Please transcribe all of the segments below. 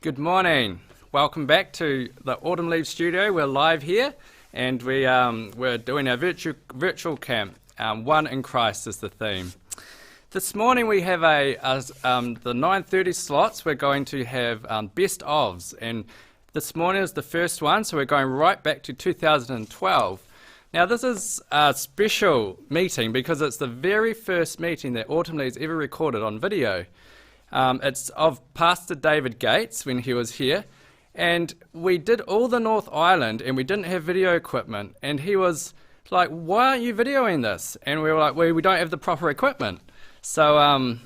Good morning. Welcome back to the Autumn Leaves Studio. We're live here, and we're doing our virtual camp. One in Christ is the theme. This morning we have the 9:30 slots. We're going to have best ofs, and this morning is the first one, so we're going right back to 2012. Now this is a special meeting because it's the very first meeting that Autumn Leaves ever recorded on video. It's of Pastor David Gates when he was here, and we did all the North Island and we didn't have video equipment, and he was like, why aren't you videoing this? And we were like, we don't have the proper equipment. So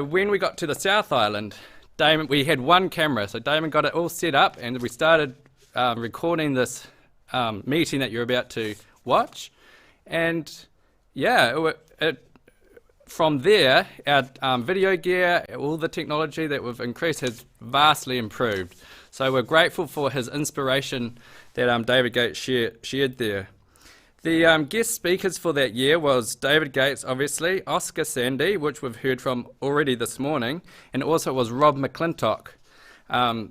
when we got to the South Island, we had one camera, so Damon got it all set up and we started recording this meeting that you're about to watch. And yeah, from there, our video gear, all the technology that we've increased has vastly improved. So we're grateful for his inspiration that David Gates shared there. The guest speakers for that year was David Gates, obviously, Oscar Sandy, which we've heard from already this morning, and also it was Rob McClintock.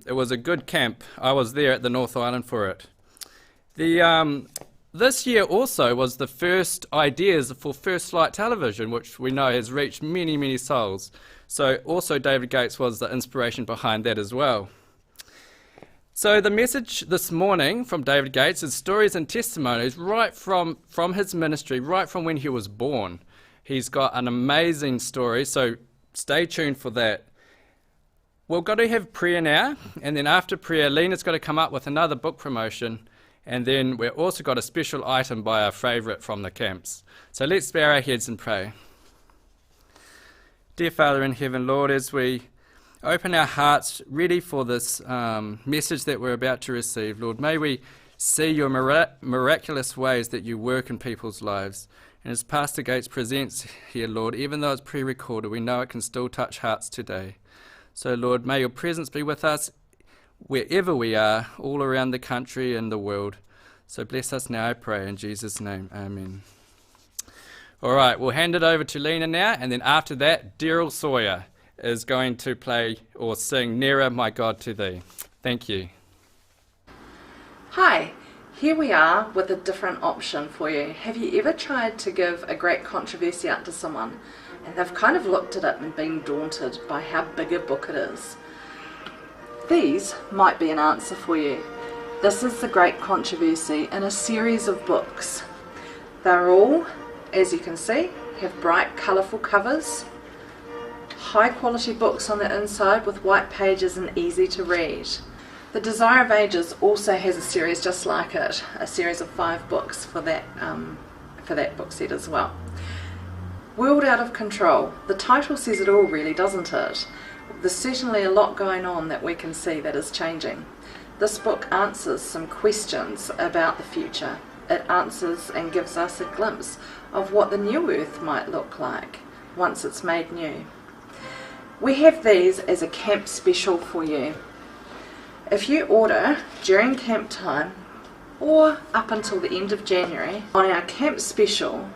It was a good camp. I was there at the North Island for it. This year also was the first ideas for First Light Television, which we know has reached many, many souls. So also David Gates was the inspiration behind that as well. So the message this morning from David Gates is stories and testimonies right from his ministry, right from when he was born. He's got an amazing story, so stay tuned for that. We're going to have prayer now, and then after prayer, Lena's going to come up with another book promotion. And then we've also got a special item by our favourite from the camps. So let's bow our heads and pray. Dear Father in heaven, Lord, as we open our hearts ready for this message that we're about to receive, Lord, may we see your miraculous ways that you work in people's lives. And as Pastor Gates presents here, Lord, even though it's pre-recorded, we know it can still touch hearts today. So, Lord, may your presence be with us wherever we are, all around the country and the world. So bless us now, I pray, in Jesus' name, amen. All right, we'll hand it over to Lena now, and then after that, Daryl Sawyer is going to play or sing Nearer, My God, to Thee. Thank you. Hi, here we are with a different option for you. Have you ever tried to give a great controversy out to someone, and they've kind of looked at it and been daunted by how big a book it is? These might be an answer for you. This is the Great Controversy in a series of books. They're all, as you can see, have bright, colourful covers, high quality books on the inside with white pages and easy to read. The Desire of Ages also has a series just like it, a series of 5 books for that book set as well. World Out of Control. The title says it all really, doesn't it? There's certainly a lot going on that we can see that is changing. This book answers some questions about the future. It answers and gives us a glimpse of what the new earth might look like once it's made new. We have these as a camp special for you. If you order during camp time or up until the end of January, on our camp special,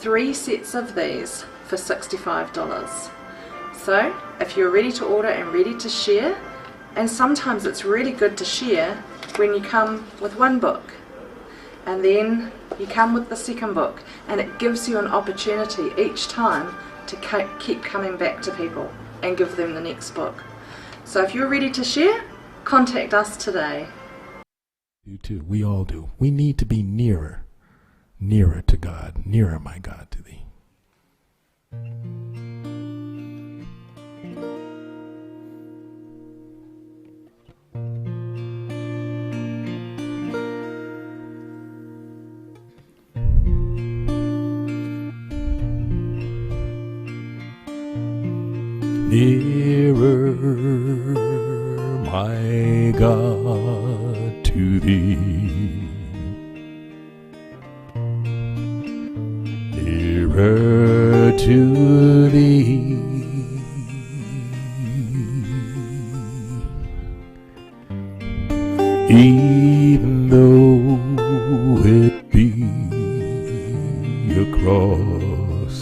3 sets of these for $65. So, if you're ready to order and ready to share, and sometimes it's really good to share when you come with one book, and then you come with the second book, and it gives you an opportunity each time to keep coming back to people and give them the next book. So if you're ready to share, contact us today. You too, we all do. We need to be nearer to God, nearer, my God, to thee. Nearer, my God, to thee. Nearer to thee. Even though it be a cross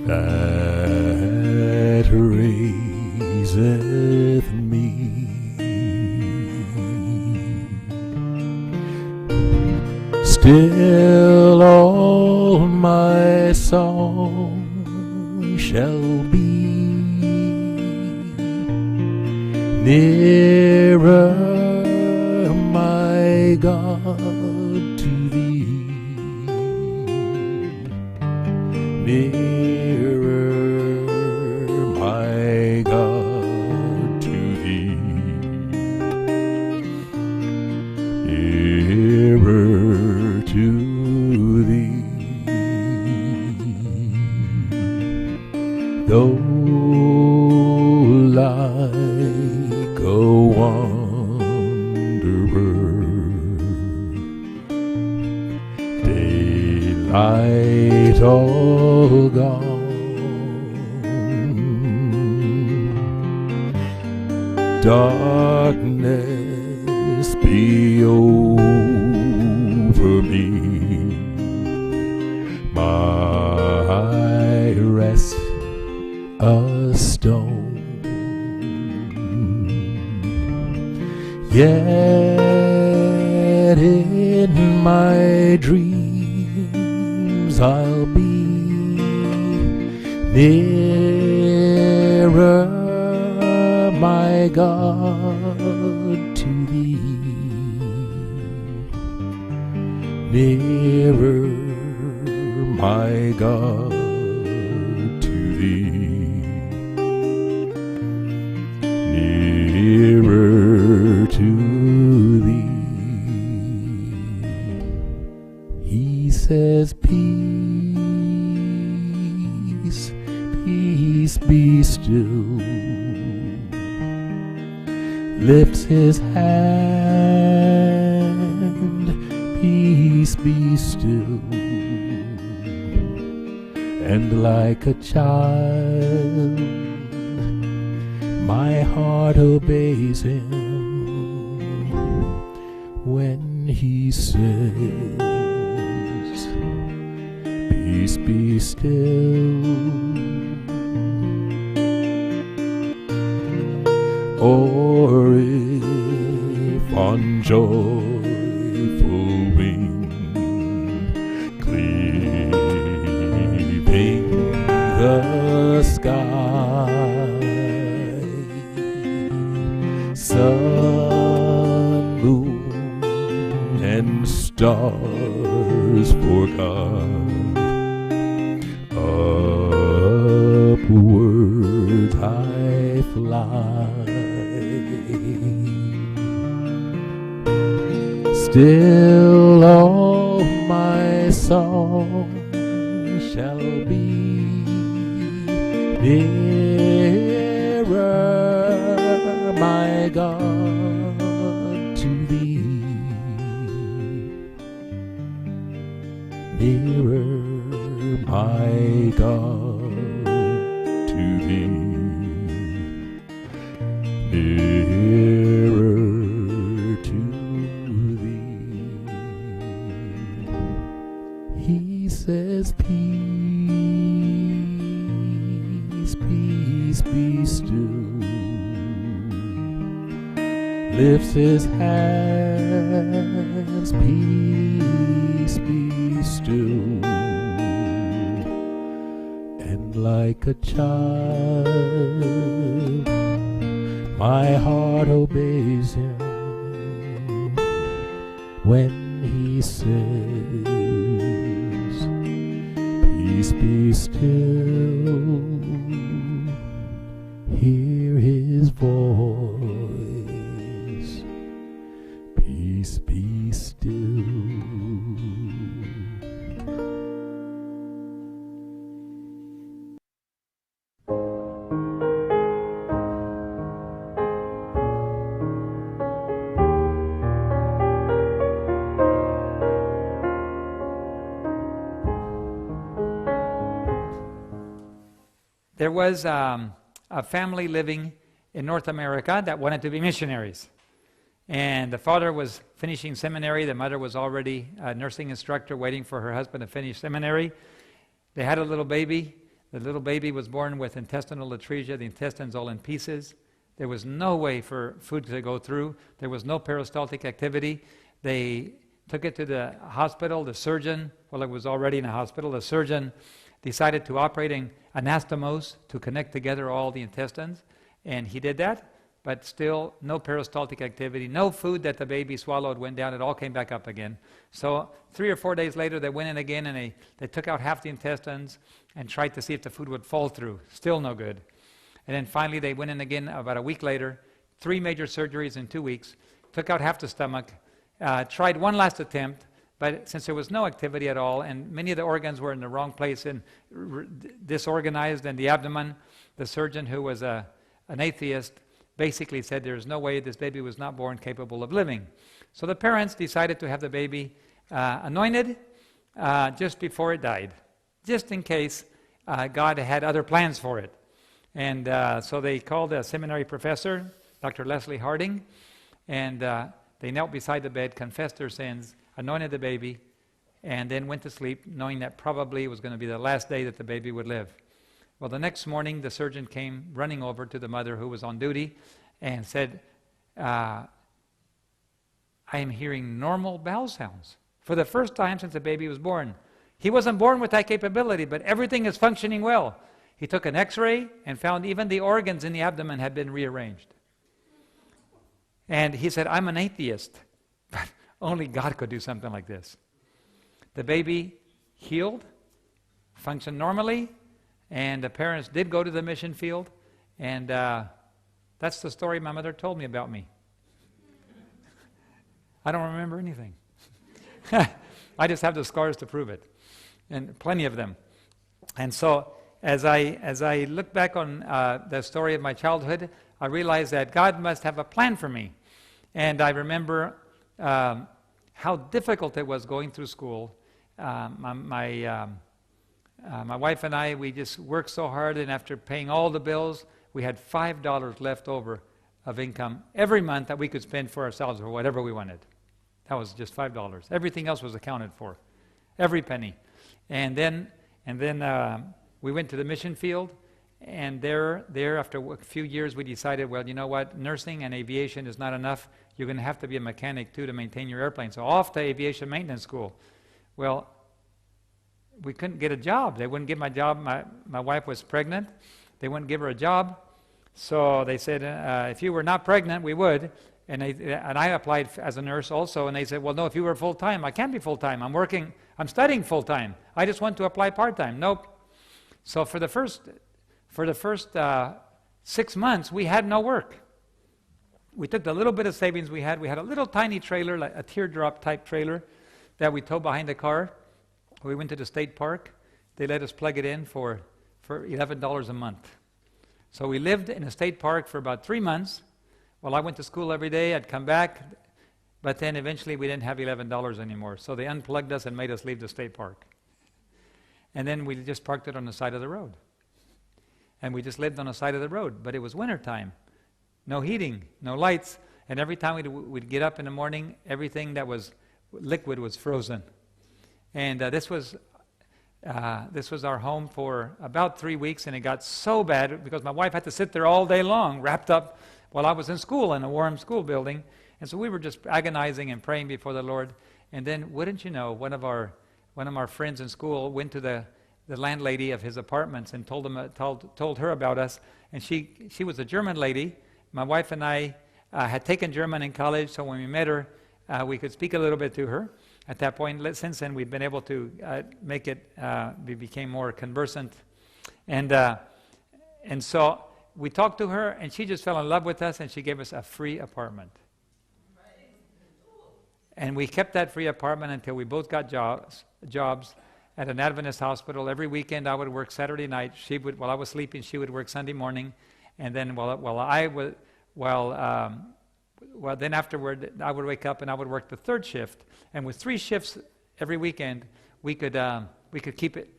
that raiseth me Still all my song shall be nearer, my God, to thee, nearer, my God, to thee, nearer to thee. Though like a wanderer, daylight all gone, darkness be over me, my rest a stone. Yet in my dreams I'll be nearer, my God, to thee, nearer, my God, to thee, nearer to thee. He says, peace, peace, be still. Lifts his hand, peace, be still. And like a child, my heart obeys him when he says, peace, be still. Or if on joyful wing cleaving the sky, sun, moon, and stars forgot, upward I fly. Still all my song shall be nearer, my God, to thee, nearer, my God, to thee, nearer to thee. He says, peace, peace, be still. Lifts his hands, peace, be still. And like a child, my heart obeys him when he says, peace, be still. Hear his voice, peace, be still. There was a family living in North America that wanted to be missionaries. And the father was finishing seminary. The mother was already a nursing instructor waiting for her husband to finish seminary. They had a little baby. The little baby was born with intestinal atresia, the intestines all in pieces. There was no way for food to go through. There was no peristaltic activity. They took it to the hospital. The surgeon, well, it was already in a hospital. The surgeon decided to operate an anastomose to connect together all the intestines, and he did that, but still no peristaltic activity, no food that the baby swallowed went down. It all came back up again. So 3 or 4 days later, they went in again, and they took out half the intestines and tried to see if the food would fall through. Still no good. And then finally, they went in again about a week later, 3 major surgeries in 2 weeks, took out half the stomach, tried one last attempt, but since there was no activity at all, and many of the organs were in the wrong place and disorganized in the abdomen, the surgeon, who was an atheist, basically said there's no way this baby was not born capable of living. So the parents decided to have the baby anointed just before it died, just in case God had other plans for it. And so they called a seminary professor, Dr. Leslie Harding, and they knelt beside the bed, confessed their sins, anointed the baby, and then went to sleep, knowing that probably it was going to be the last day that the baby would live. Well, the next morning, the surgeon came running over to the mother who was on duty and said, I am hearing normal bowel sounds for the first time since the baby was born. He wasn't born with that capability, but everything is functioning well. He took an x-ray and found even the organs in the abdomen had been rearranged. And he said, I'm an atheist, but only God could do something like this. The baby healed, functioned normally, and the parents did go to the mission field, and that's the story my mother told me about me. I don't remember anything. I just have the scars to prove it, and plenty of them. And so as I look back on the story of my childhood, I realized that God must have a plan for me. And I remember how difficult it was going through school. My wife and I, we just worked so hard, and after paying all the bills, we had $5 left over of income every month that we could spend for ourselves or whatever we wanted. That was just $5. Everything else was accounted for, every penny. And then we went to the mission field, and there after a few years we decided, well, you know what, nursing and aviation is not enough. You're going to have to be a mechanic too to maintain your airplane. So off to aviation maintenance school. Well, we couldn't get a job. They wouldn't give my job. My wife was pregnant. They wouldn't give her a job. So they said, if you were not pregnant, we would. And I applied as a nurse also, and they said, well, no, if you were full-time, I can't be full-time. I'm studying full-time. I just want to apply part-time. Nope. So for the first 6 months, we had no work. We took the little bit of savings we had. We had a little tiny trailer, like a teardrop type trailer, that we towed behind the car. We went to the state park. They let us plug it in for $11 a month. So we lived in a state park for about 3 months. Well, I went to school every day. I'd come back. But then eventually we didn't have $11 anymore. So they unplugged us and made us leave the state park. And then we just parked it on the side of the road. And we just lived on the side of the road. But it was wintertime. No heating, no lights. And every time we'd get up in the morning, everything that was liquid was frozen. And this was our home for about 3 weeks, and it got so bad because my wife had to sit there all day long, wrapped up, while I was in school in a warm school building. And so we were just agonizing and praying before the Lord. And then, wouldn't you know, one of our friends in school went to the landlady of his apartments and told her about us. And she was a German lady. My wife and I had taken German in college, so when we met her, we could speak a little bit to her. At that point, since then, we've been able to make it, we became more conversant. And so we talked to her, and she just fell in love with us, and she gave us a free apartment. And we kept that free apartment until we both got jobs at an Adventist hospital. Every weekend, I would work Saturday night. While I was sleeping, she would work Sunday morning. And then then afterward, I would wake up and I would work the third shift. And with 3 shifts every weekend, we could keep it.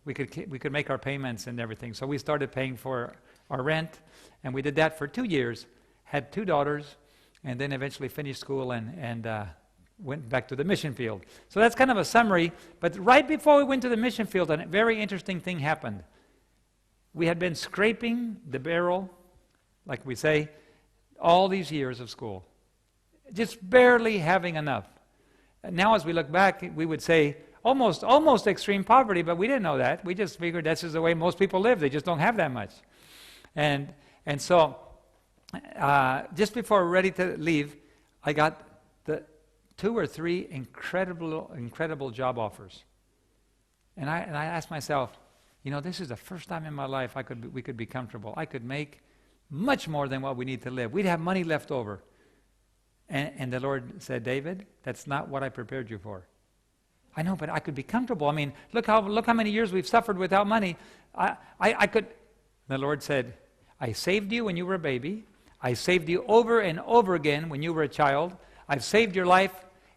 We could make our payments and everything. So we started paying for our rent, and we did that for 2 years. Had 2 daughters, and then eventually finished school and went back to the mission field. So that's kind of a summary. But right before we went to the mission field, a very interesting thing happened. We had been scraping the barrel, like we say, all these years of school, just barely having enough. Now as we look back, we would say almost extreme poverty, but we didn't know that. We just figured that's just the way most people live. They just don't have that much. And so just before we're ready to leave, I got the 2 or 3 incredible job offers. And I asked myself, this is the first time in my life we could be comfortable. I could make much more than what we need to live. We'd have money left over. And the Lord said, David, that's not what I prepared you for. I know, but I could be comfortable. I mean, look how many years we've suffered without money. I could. The Lord said, I saved you when you were a baby. I saved you over and over again when you were a child. I've saved your life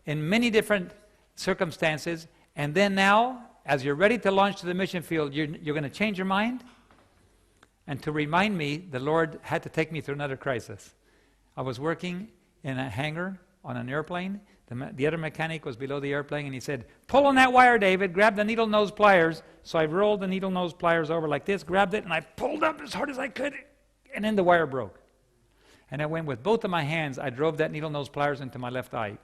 in many different circumstances. And then now, as you're ready to launch to the mission field, you're going to change your mind? And to remind me, the Lord had to take me through another crisis. I was working in a hangar on an airplane. The other mechanic was below the airplane, and he said, pull on that wire, David, grab the needle nose pliers. So I rolled the needle nose pliers over like this, grabbed it, and I pulled up as hard as I could, and then the wire broke. And I went with both of my hands, I drove that needle nose pliers into my left eye.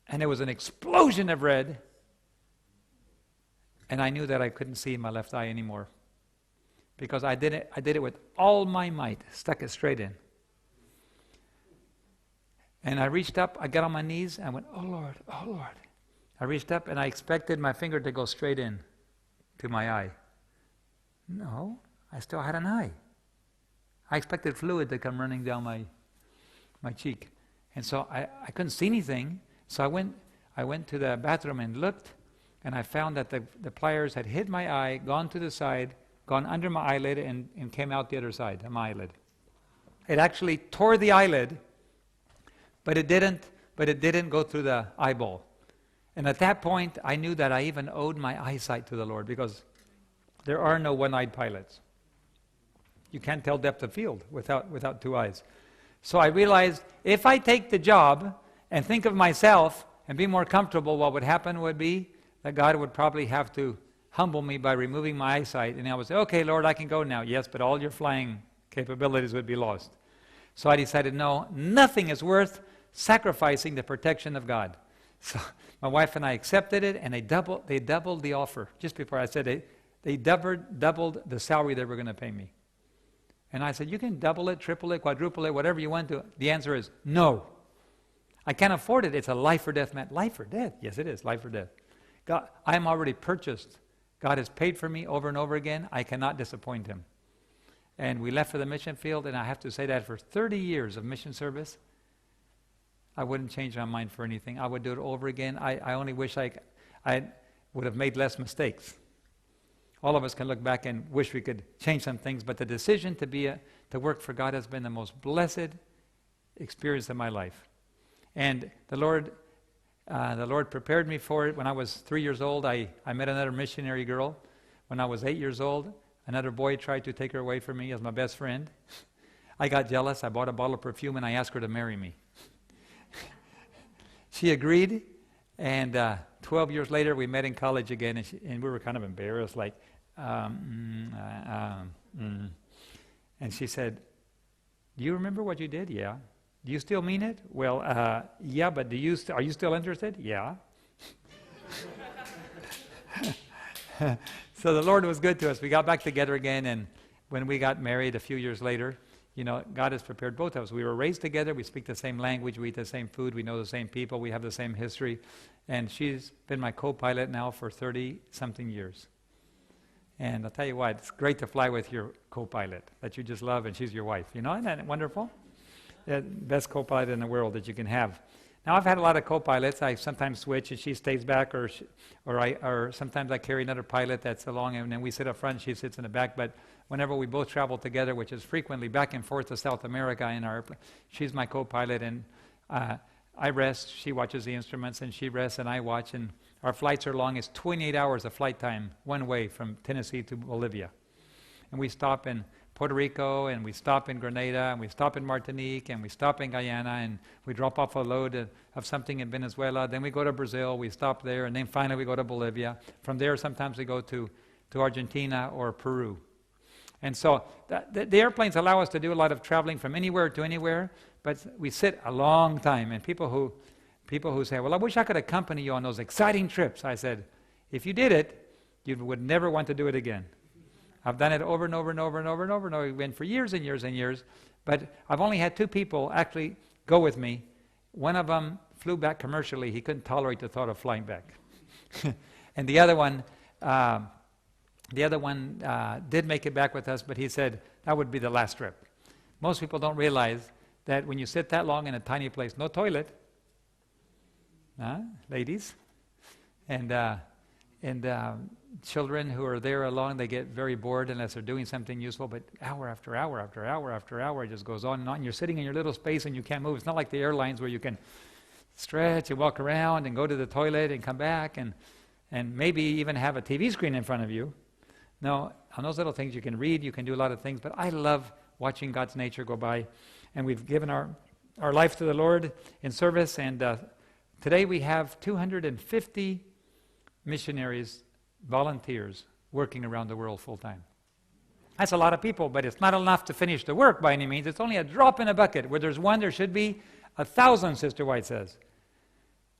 And there was an explosion of red, and I knew that I couldn't see in my left eye anymore. Because I did it with all my might, stuck it straight in. And I reached up, I got on my knees, and I went, oh Lord, oh Lord. I reached up, and I expected my finger to go straight in to my eye. No, I still had an eye. I expected fluid to come running down my cheek. And so I couldn't see anything, so I went to the bathroom and looked, and I found that the pliers had hit my eye, gone to the side, gone under my eyelid, and came out the other side of my eyelid. It actually tore the eyelid, but it didn't go through the eyeball. And at that point, I knew that I even owed my eyesight to the Lord, because there are no one-eyed pilots. You can't tell depth of field without 2 eyes. So I realized if I take the job and think of myself and be more comfortable, what would happen would be that God would probably have to humble me by removing my eyesight. And I would say, okay, Lord, I can go now. Yes, but all your flying capabilities would be lost. So I decided, no, nothing is worth sacrificing the protection of God. So my wife and I accepted it, and they doubled the offer. Just before I said they doubled the salary they were going to pay me. And I said, you can double it, triple it, quadruple it, whatever you want to. The answer is no. I can't afford it. It's a life or death match. Life or death? Yes, it is, life or death. God, I am already purchased. God has paid for me over and over again. I cannot disappoint him. And we left for the mission field, and I have to say that for 30 years of mission service, I wouldn't change my mind for anything. I would do it over again. I only wish I would have made less mistakes. All of us can look back and wish we could change some things, but the decision to work for God has been the most blessed experience of my life. And the Lord prepared me for it. When I was 3 years old, I met another missionary girl. When I was 8 years old, another boy tried to take her away from me as my best friend. I got jealous. I bought a bottle of perfume, and I asked her to marry me. She agreed, and 12 years later, we met in college again, and we were kind of embarrassed, like, And she said, do you remember what you did? Yeah. Do you still mean it? Well, yeah, but are you still interested? Yeah. So the Lord was good to us. We got back together again, and when we got married a few years later, God has prepared both of us. We were raised together. We speak the same language. We eat the same food. We know the same people. We have the same history. And she's been my co-pilot now for 30-something years. And I'll tell you what, it's great to fly with your co-pilot that you just love, and she's your wife. Isn't that wonderful? The best co-pilot in the world that you can have. Now, I've had a lot of co-pilots. I sometimes switch, and she stays back, or sometimes I carry another pilot that's along, and then we sit up front, she sits in the back. But whenever we both travel together, which is frequently back and forth to South America in our airplane, she's my co-pilot, and I rest, she watches the instruments, and she rests, and I watch, and our flights are long. It's 28 hours of flight time, one way from Tennessee to Bolivia. And we stop in Puerto Rico, and we stop in Grenada, and we stop in Martinique, and we stop in Guyana, and we drop off a load of something in Venezuela. Then we go to Brazil, we stop there, and then finally we go to Bolivia. From there, sometimes we go to Argentina or Peru. And so the airplanes allow us to do a lot of traveling from anywhere to anywhere, but we sit a long time. And people who say, well, I wish I could accompany you on those exciting trips. I said, if you did it, you would never want to do it again. I've done it over and over and over and over and over and over again for years and years and years. But I've only had 2 people actually go with me. One of them flew back commercially. He couldn't tolerate the thought of flying back. And the other one did make it back with us, but he said that would be the last trip. Most people don't realize that when you sit that long in a tiny place, no toilet, ladies, and children who are there alone, they get very bored unless they're doing something useful, but hour after hour after hour after hour, it just goes on and on. You're sitting in your little space and you can't move. It's not like the airlines where you can stretch and walk around and go to the toilet and come back and maybe even have a TV screen in front of you. No, on those little things you can read, you can do a lot of things, but I love watching God's nature go by. And we've given our life to the Lord in service, and today we have 250 missionaries, volunteers, working around the world full-time. That's a lot of people, but it's not enough to finish the work by any means. It's only a drop in a bucket. Where there's one, there should be 1,000, Sister White says.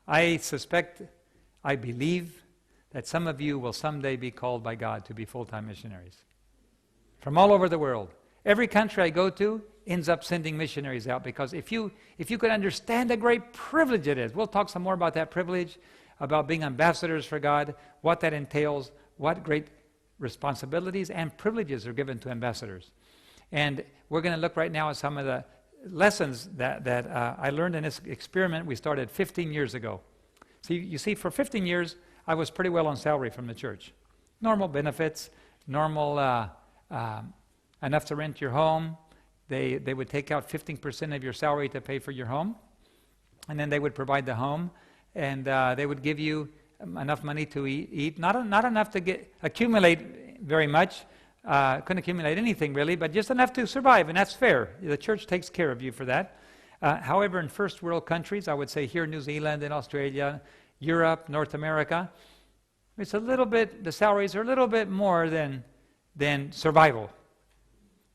I believe that some of you will someday be called by God to be full-time missionaries from all over the world. Every country I go to ends up sending missionaries out, because if you could understand the great privilege it is, we'll talk some more about that privilege, about being ambassadors for God, what that entails, what great responsibilities and privileges are given to ambassadors. And we're going to look right now at some of the lessons that I learned in this experiment we started 15 years ago. So you see, for 15 years, I was pretty well on salary from the church. Normal benefits, normal enough to rent your home. They would take out 15% of your salary to pay for your home, and then they would provide the home, and they would give you enough money to eat. Not enough to accumulate very much. Couldn't accumulate anything really, but just enough to survive, and that's fair. The church takes care of you for that. However, in first world countries, I would say here in New Zealand, in Australia, Europe, North America, it's a little bit, the salaries are a little bit more than survival.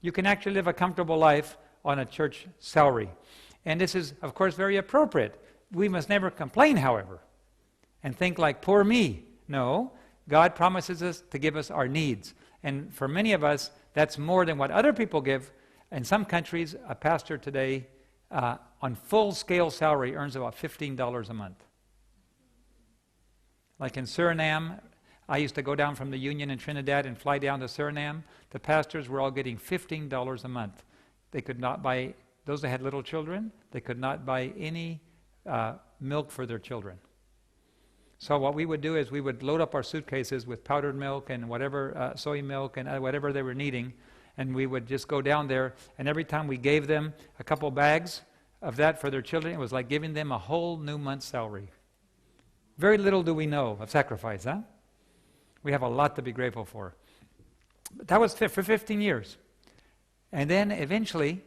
You can actually live a comfortable life on a church salary. And this is, of course, very appropriate. We must never complain, however, and think like, poor me. No, God promises us to give us our needs. And for many of us, that's more than what other people give. In some countries, a pastor today, on full-scale salary, earns about $15 a month. Like in Suriname, I used to go down from the Union in Trinidad and fly down to Suriname. The pastors were all getting $15 a month. They could not buy, those that had little children, they could not buy any milk for their children. So what we would do is we would load up our suitcases with powdered milk and whatever, soy milk and whatever they were needing, and we would just go down there, and every time we gave them a couple bags of that for their children, it was like giving them a whole new month's salary. Very little do we know of sacrifice, huh? We have a lot to be grateful for. But that was for 15 years. And then eventually,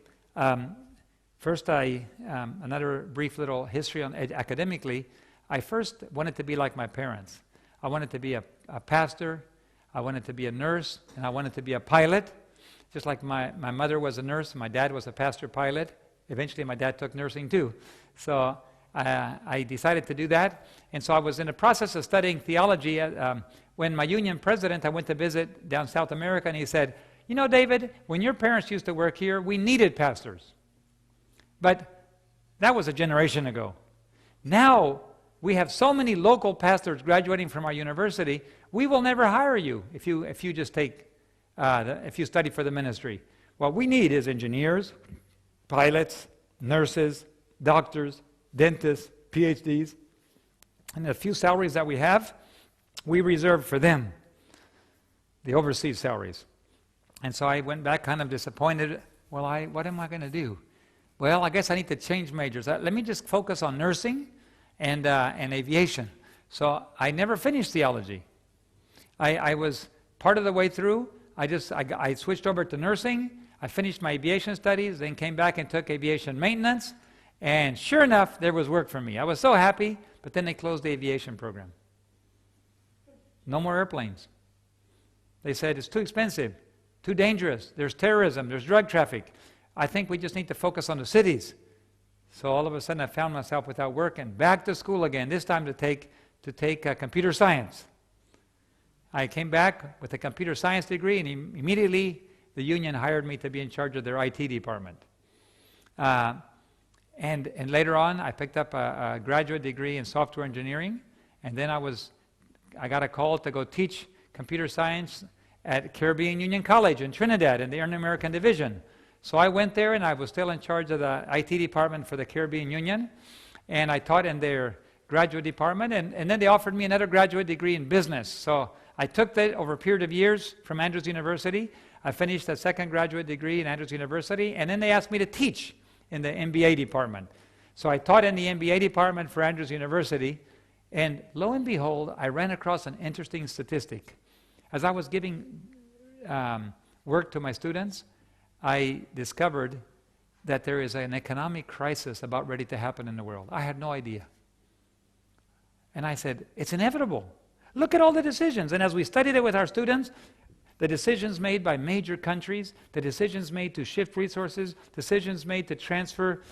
first another brief little history on academically, I first wanted to be like my parents. I wanted to be a pastor, I wanted to be a nurse, and I wanted to be a pilot. Just like my mother was a nurse, my dad was a pastor pilot. Eventually my dad took nursing too. So I decided to do that. And so I was in the process of studying theology. When my union president, I went to visit down South America, and he said, you know, David, when your parents used to work here, we needed pastors. But that was a generation ago. Now, we have so many local pastors graduating from our university, we will never hire you if you just take, if you study for the ministry. What we need is engineers, pilots, nurses, doctors, dentists, PhDs, and the few salaries that we have, we reserve for them, the overseas salaries. And so I went back kind of disappointed. Well, what am I going to do? Well, I guess I need to change majors. Let me just focus on nursing and aviation. So I never finished theology. I was part of the way through. I switched over to nursing. I finished my aviation studies, then came back and took aviation maintenance. And sure enough, there was work for me. I was so happy, but then they closed the aviation program. No more airplanes. They said, it's too expensive. Too dangerous. There's terrorism. There's drug traffic. I think we just need to focus on the cities. So all of a sudden I found myself without work and back to school again, this time to take computer science. I came back with a computer science degree, and immediately the union hired me to be in charge of their IT department. And later on, I picked up a graduate degree in software engineering, and then I got a call to go teach computer science at Caribbean Union College in Trinidad in the American Division. So I went there, and I was still in charge of the IT department for the Caribbean Union, and I taught in their graduate department, and then they offered me another graduate degree in business. So I took that over a period of years from Andrews University. I finished a second graduate degree in Andrews University, and then they asked me to teach in the MBA department. So I taught in the MBA department for Andrews University, and lo and behold, I ran across an interesting statistic. As I was giving work to my students, I discovered that there is an economic crisis about ready to happen in the world. I had no idea. And I said, it's inevitable. Look at all the decisions. And as we studied it with our students, the decisions made by major countries, the decisions made to shift resources, decisions made to transfer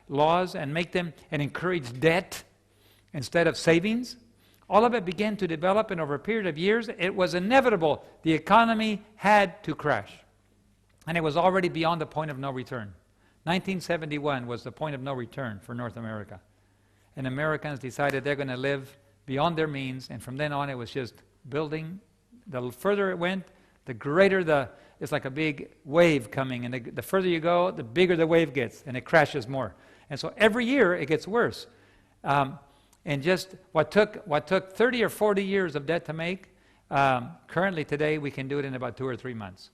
laws and make them and encourage debt instead of savings, all of it began to develop, and over a period of years, it was inevitable. The economy had to crash. And it was already beyond the point of no return. 1971 was the point of no return for North America. And Americans decided they're going to live beyond their means, and from then on it was just building. The further it went, the greater it's like a big wave coming, and the further you go, the bigger the wave gets, and it crashes more. And so every year it gets worse. And just what took 30 or 40 years of debt to make, currently today we can do it in about 2 or 3 months.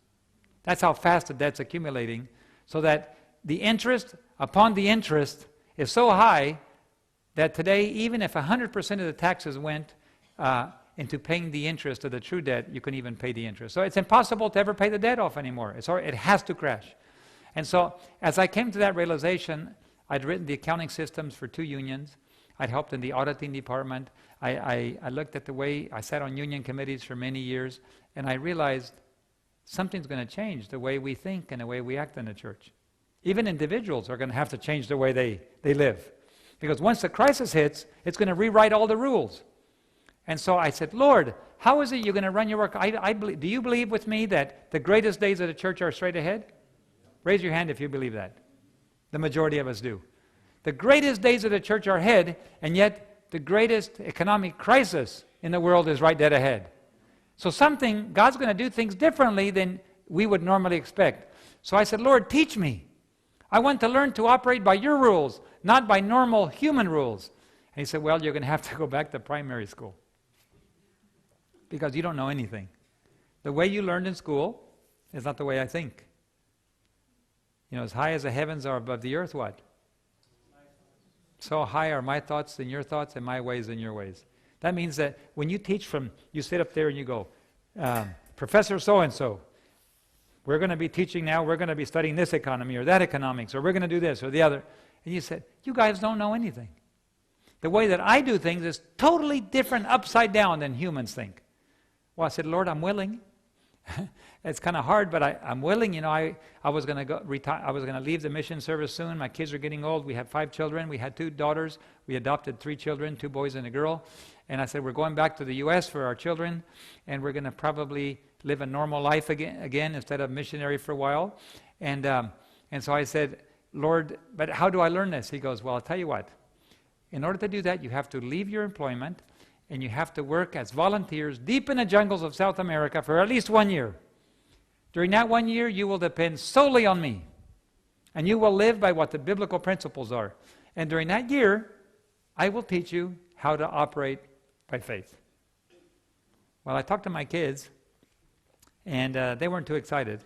That's how fast the debt's accumulating, so that the interest upon the interest is so high that today, even if 100% of the taxes went into paying the interest of the true debt, you couldn't even pay the interest. So it's impossible to ever pay the debt off anymore. It has to crash. And so as I came to that realization, I'd written the accounting systems for 2 unions. I'd helped in the auditing department. I looked at the way I sat on union committees for many years, and I realized something's going to change the way we think and the way we act in the church. Even individuals are going to have to change the way they live. Because once the crisis hits, it's going to rewrite all the rules. And so I said, Lord, how is it you're going to run your work? Do you believe with me that the greatest days of the church are straight ahead? Raise your hand if you believe that. The majority of us do. The greatest days of the church are ahead, and yet the greatest economic crisis in the world is right dead ahead. So God's going to do things differently than we would normally expect. So I said, Lord, teach me. I want to learn to operate by your rules, not by normal human rules. And he said, well, you're going to have to go back to primary school because you don't know anything. The way you learned in school is not the way I think. You know, as high as the heavens are above the earth, what? So high are my thoughts than your thoughts, and my ways than your ways. That means that when you teach you sit up there and you go, Professor so-and-so, we're going to be teaching now, we're going to be studying this economy or that economics, or we're going to do this or the other. And you said, you guys don't know anything. The way that I do things is totally different, upside down than humans think. Well, I said, Lord, I'm willing. It's kind of hard, but I'm willing. You know, I was going to go retire. I was going to leave the mission service soon. My kids are getting old. We had 5 children. We had 2 daughters. We adopted 3 children, 2 boys and a girl. And I said, we're going back to the U.S. for our children, and we're going to probably live a normal life again instead of missionary for a while. And so I said, Lord, but how do I learn this? He goes, well, I'll tell you what. In order to do that, you have to leave your employment, and you have to work as volunteers deep in the jungles of South America for at least 1 year. During that 1 year, you will depend solely on me, and you will live by what the biblical principles are. And during that year, I will teach you how to operate by faith. Well, I talked to my kids, and they weren't too excited.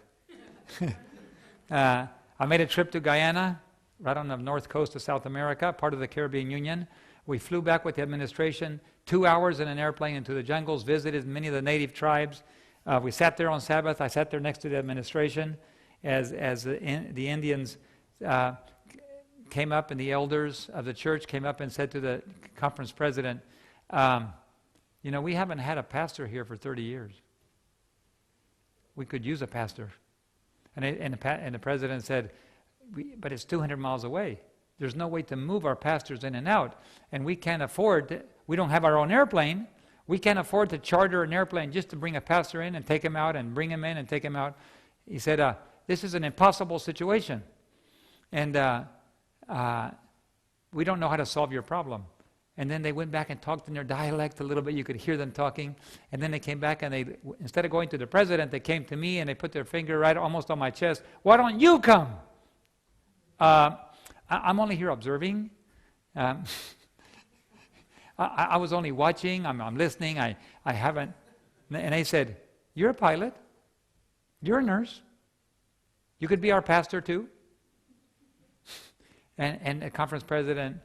I made a trip to Guyana, right on the north coast of South America, part of the Caribbean Union. We flew back with the administration, 2 hours in an airplane into the jungles, visited many of the native tribes. We sat there on Sabbath. I sat there next to the administration as the Indians came up, and the elders of the church came up and said to the conference president, you know, we haven't had a pastor here for 30 years. we could use a pastor. And the president said, but it's 200 miles away. There's no way to move our pastors in and out. And we can't afford, we don't have our own airplane. We can't afford to charter an airplane just to bring a pastor in and take him out and bring him in and take him out. He said, this is an impossible situation. And we don't know how to solve your problem. And then they went back and talked in their dialect a little bit. You could hear them talking. And then they came back and they, instead of going to the president, they came to me and they put their finger right almost on my chest. Why don't you come? I'm only here observing. I was only watching. I'm listening. I haven't. And they said, you're a pilot. You're a nurse. You could be our pastor too. And the conference president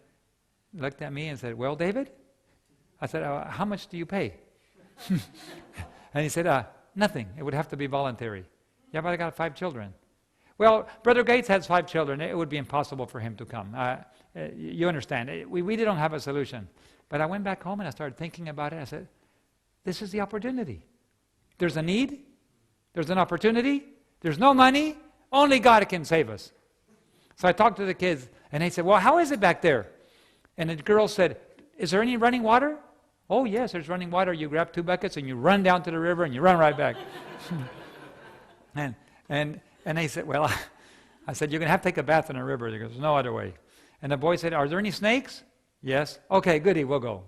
looked at me and said, well, David? I said, how much do you pay? And he said, nothing. It would have to be voluntary. Yeah, but I got 5 children. Well, Brother Gates has 5 children. It would be impossible for him to come. You understand. We really don't have a solution. But I went back home and I started thinking about it. I said, this is the opportunity. There's a need. There's an opportunity. There's no money. Only God can save us. So I talked to the kids and they said, well, how is it back there? And the girl said, is there any running water? Oh, yes, there's running water. You grab 2 buckets and you run down to the river and you run right back. And they said, well, I said, you're going to have to take a bath in a river. There's no other way. And the boy said, are there any snakes? Yes. Okay, goody, we'll go.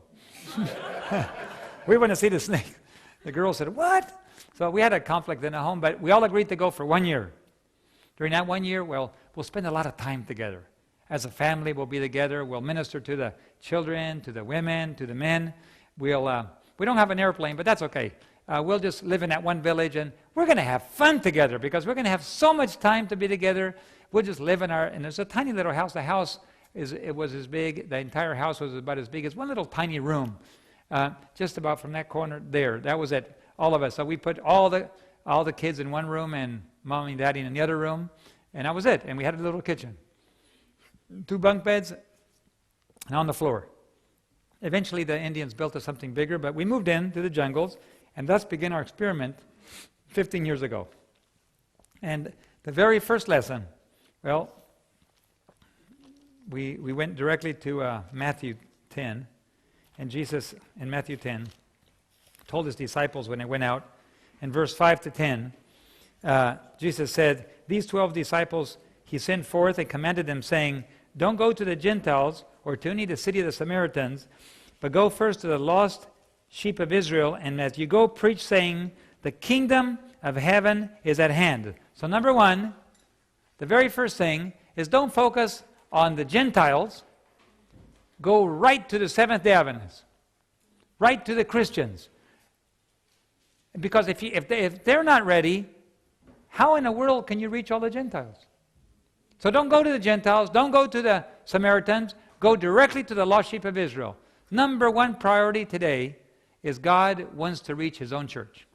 We want to see the snake. The girl said, what? So we had a conflict in the home, but we all agreed to go for 1 year. During that 1 year, well, we'll spend a lot of time together. As a family, we'll be together. We'll minister to the children, to the women, to the men. We don't have an airplane, but that's okay. We'll just live in that one village, and we're going to have fun together because we're going to have so much time to be together. We'll just live and there's a tiny little house. The house was as big, the entire house was about as big as one little tiny room, just about from that corner there. That was it, all of us. So we put all the kids in one room and Mom and Daddy in the other room, and that was it. And we had a little kitchen. 2 bunk beds and on the floor. Eventually the Indians built us something bigger, but we moved into the jungles and thus began our experiment 15 years ago. And the very first lesson, well, we went directly to Matthew 10, and Jesus in Matthew 10 told his disciples when they went out, in verse 5 to 10, Jesus said, these 12 disciples he sent forth and commanded them, saying, don't go to the Gentiles or to any of the city of the Samaritans, but go first to the lost sheep of Israel, and as you go, preach, saying, the kingdom of heaven is at hand. So number 1, the very first thing is don't focus on the Gentiles. Go right to the Seventh-day Adventists, right to the Christians. Because if they're not ready, how in the world can you reach all the Gentiles? So don't go to the Gentiles, don't go to the Samaritans, go directly to the lost sheep of Israel. Number 1 priority today is God wants to reach his own church.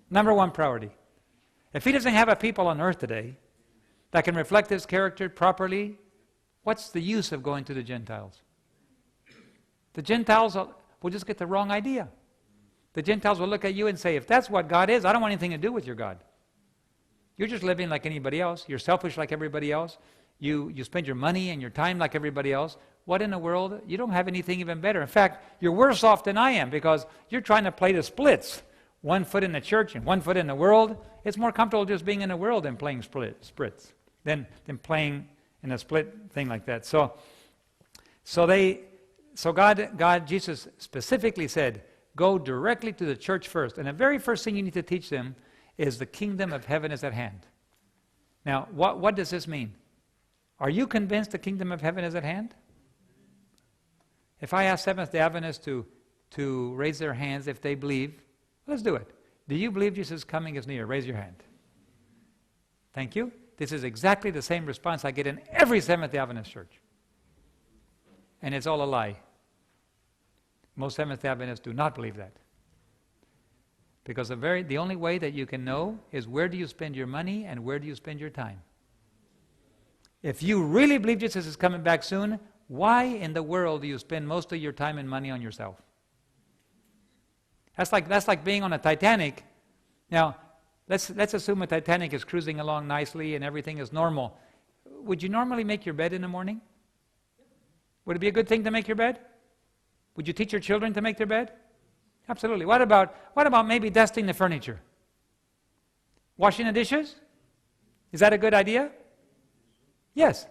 Number 1 priority. If he doesn't have a people on earth today that can reflect his character properly, what's the use of going to the Gentiles? The Gentiles will just get the wrong idea. The Gentiles will look at you and say, if that's what God is, I don't want anything to do with your God. You're just living like anybody else. You're selfish like everybody else. You spend your money and your time like everybody else. What in the world? You don't have anything even better. In fact, you're worse off than I am because you're trying to play the splits. 1 foot in the church and 1 foot in the world. It's more comfortable just being in the world than playing splits than playing in a split thing like that. So God, Jesus specifically said, go directly to the church first. And the very first thing you need to teach them is the kingdom of heaven is at hand. Now, what does this mean? Are you convinced the kingdom of heaven is at hand? If I ask Seventh-day Adventists to raise their hands if they believe, let's do it. Do you believe Jesus' coming is near? Raise your hand. Thank you. This is exactly the same response I get in every Seventh-day Adventist church. And it's all a lie. Most Seventh-day Adventists do not believe that. Because the only way that you can know is where do you spend your money and where do you spend your time. If you really believe Jesus is coming back soon, why in the world do you spend most of your time and money on yourself? That's like being on a Titanic. Now, let's assume a Titanic is cruising along nicely and everything is normal. Would you normally make your bed in the morning? Would it be a good thing to make your bed? Would you teach your children to make their bed? Absolutely. What about maybe dusting the furniture? Washing the dishes? Is that a good idea? Yes.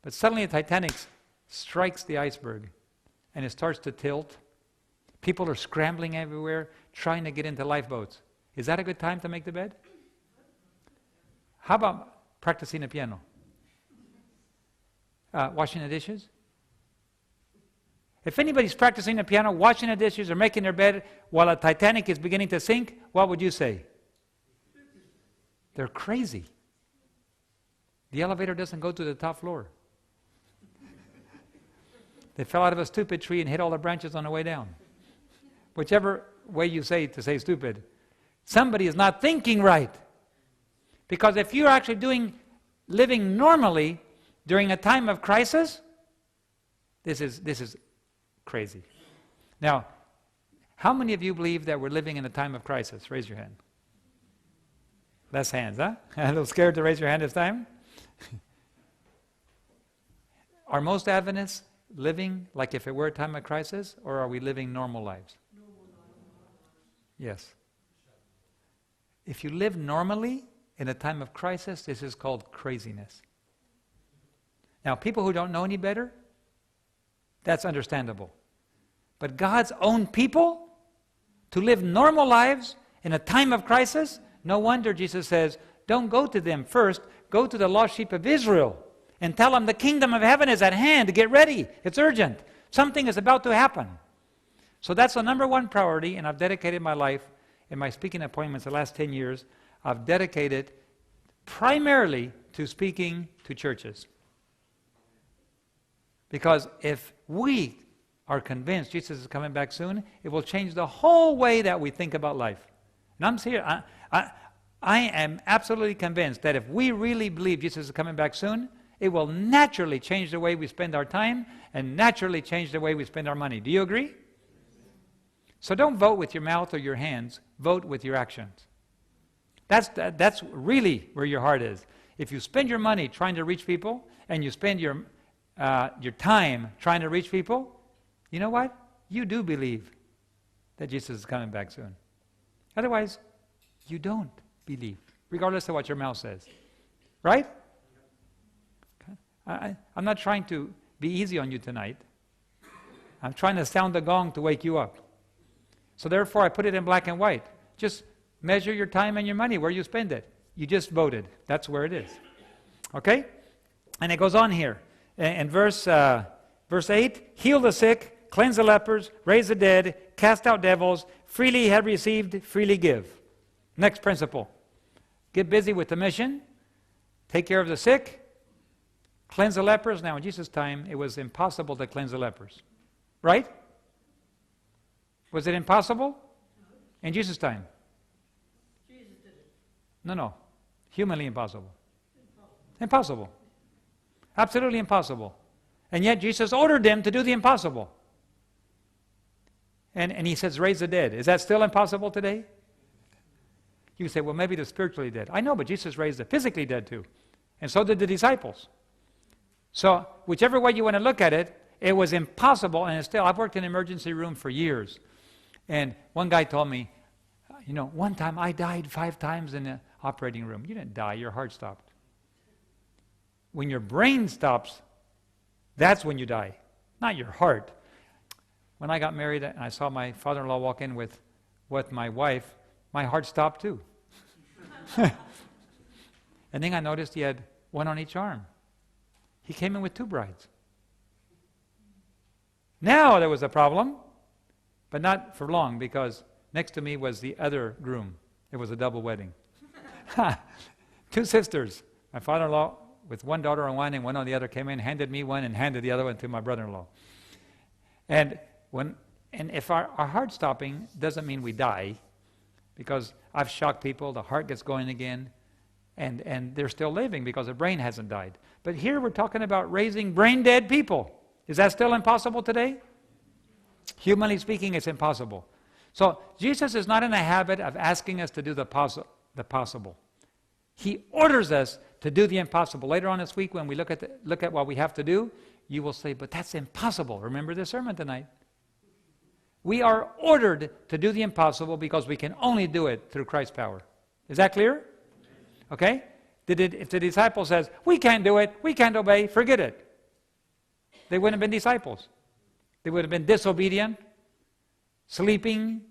But suddenly the Titanic strikes the iceberg and it starts to tilt. People are scrambling everywhere trying to get into lifeboats. Is that a good time to make the bed? How about practicing the piano? Washing the dishes? If anybody's practicing the piano, washing the dishes, or making their bed while a Titanic is beginning to sink, what would you say? They're crazy. The elevator doesn't go to the top floor. They fell out of a stupid tree and hit all the branches on the way down. Whichever way you say to say stupid, somebody is not thinking right. Because if you're actually living normally during a time of crisis, this is crazy. Now, how many of you believe that we're living in a time of crisis? Raise your hand. Less hands, huh? A little scared to raise your hand this time? Are most Adventists living like if it were a time of crisis, or are we living normal lives? Yes. If you live normally in a time of crisis, this is called craziness. Now, people who don't know any better, that's understandable. But God's own people, to live normal lives in a time of crisis, no wonder Jesus says, don't go to them first, go to the lost sheep of Israel and tell them the kingdom of heaven is at hand. To get ready. It's urgent. Something is about to happen. So that's the number one priority, and I've dedicated my life in my speaking appointments the last 10 years. I've dedicated primarily to speaking to churches. Because if we are convinced Jesus is coming back soon, it will change the whole way that we think about life. And I'm serious. I am absolutely convinced that if we really believe Jesus is coming back soon, it will naturally change the way we spend our time and naturally change the way we spend our money. Do you agree? So don't vote with your mouth or your hands. Vote with your actions. That's really where your heart is. If you spend your money trying to reach people and you spend your time trying to reach people, you know what? You do believe that Jesus is coming back soon. Otherwise, you don't believe, regardless of what your mouth says. Right? Okay. I'm not trying to be easy on you tonight. I'm trying to sound the gong to wake you up. So therefore, I put it in black and white. Just measure your time and your money, where you spend it. You just voted. That's where it is. Okay? And it goes on here. In verse 8, heal the sick, cleanse the lepers, raise the dead, cast out devils, freely have received, freely give. Next principle. Get busy with the mission. Take care of the sick. Cleanse the lepers. Now, in Jesus' time, it was impossible to cleanse the lepers. Right? Was it impossible? In Jesus' time? Jesus did it. No. Humanly impossible. Impossible. Absolutely impossible. And yet Jesus ordered them to do the impossible. And he says, raise the dead. Is that still impossible today? You say, well, maybe they're spiritually dead. I know, but Jesus raised the physically dead too. And so did the disciples. So whichever way you want to look at it, it was impossible. And it's still, I've worked in an emergency room for years. And one guy told me, one time I died 5 times in the operating room. You didn't die, your heart stopped. When your brain stops, that's when you die, not your heart. When I got married and I saw my father-in-law walk in with my wife, my heart stopped too. And then I noticed he had one on each arm. He came in with 2 brides. Now there was a problem, but not for long, because next to me was the other groom. It was a double wedding. 2 sisters. My father-in-law with one daughter on one and one on the other came in, handed me one and handed the other one to my brother-in-law. And if our heart stopping doesn't mean we die, because I've shocked people, the heart gets going again, and they're still living because the brain hasn't died. But here we're talking about raising brain-dead people. Is that still impossible today? Humanly speaking, it's impossible. So Jesus is not in the habit of asking us to do the the possible. He orders us to do the impossible. Later on this week, when we look at what we have to do, you will say, but that's impossible. Remember the sermon tonight. We are ordered to do the impossible because we can only do it through Christ's power. Is that clear? Okay? If the disciple says, we can't do it, we can't obey, forget it. They wouldn't have been disciples. They would have been disobedient, sleeping,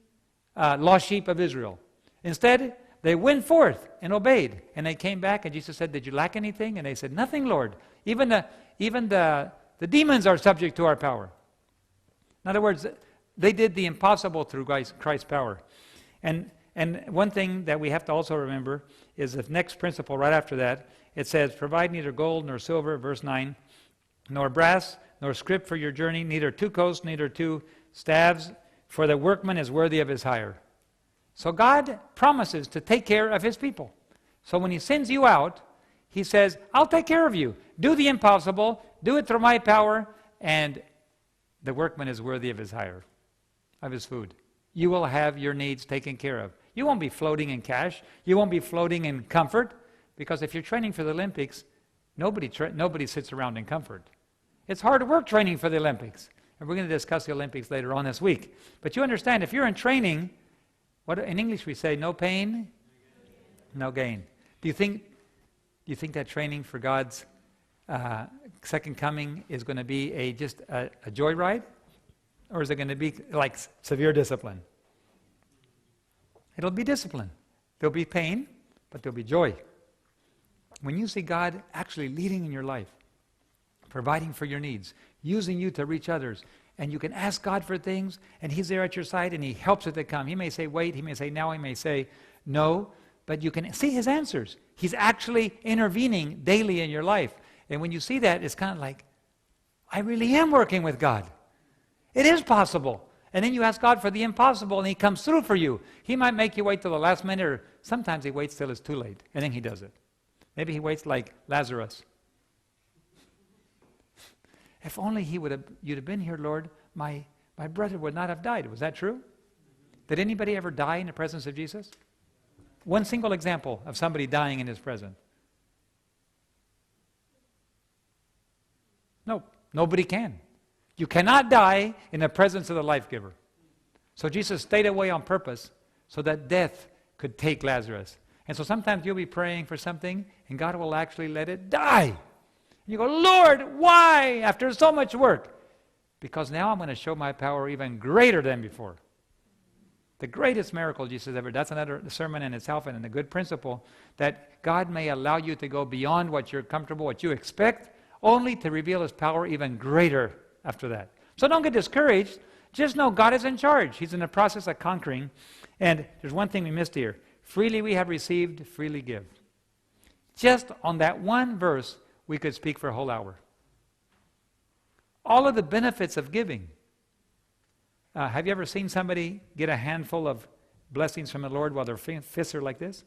lost sheep of Israel. Instead, they went forth and obeyed. And they came back and Jesus said, did you lack anything? And they said, nothing, Lord. Even the demons are subject to our power. In other words, they did the impossible through Christ's power. And one thing that we have to also remember is the next principle right after that. It says, provide neither gold nor silver, verse 9, nor brass, nor scrip for your journey, neither two coats, neither two staves, for the workman is worthy of his hire. So God promises to take care of his people. So when he sends you out, he says, I'll take care of you. Do the impossible, do it through my power, and the workman is worthy of his hire, of his food. You will have your needs taken care of. You won't be floating in cash. You won't be floating in comfort, because if you're training for the Olympics, nobody sits around in comfort. It's hard work training for the Olympics. And we're going to discuss the Olympics later on this week. But you understand, if you're in training, what in English we say, no pain, no gain. Do you think that training for God's second coming is going to be just a joyride? Or is it going to be like severe discipline? It'll be discipline. There'll be pain, but there'll be joy. When you see God actually leading in your life, providing for your needs, using you to reach others, and you can ask God for things, and he's there at your side, and he helps it to come. He may say wait, he may say now, he may say no, but you can see his answers. He's actually intervening daily in your life. And when you see that, it's kind of like, I really am working with God. It is possible. And then you ask God for the impossible, and he comes through for you. He might make you wait till the last minute, or sometimes he waits till it's too late, and then he does it. Maybe he waits like Lazarus. If only you'd have been here, Lord, my brother would not have died. Was that true? Did anybody ever die in the presence of Jesus? One single example of somebody dying in his presence. No, nobody can. You cannot die in the presence of the life giver. So Jesus stayed away on purpose so that death could take Lazarus. And so sometimes you'll be praying for something and God will actually let it die. And you go, Lord, why? After so much work. Because now I'm going to show my power even greater than before. The greatest miracle Jesus ever, that's another sermon in itself, and a good principle, that God may allow you to go beyond what you're comfortable, what you expect, only to reveal his power even greater after that. So don't get discouraged. Just know God is in charge. He's in the process of conquering. And there's one thing we missed here. Freely we have received, freely give. Just on that one verse, we could speak for a whole hour. All of the benefits of giving. Have you ever seen somebody get a handful of blessings from the Lord while their fists are like this?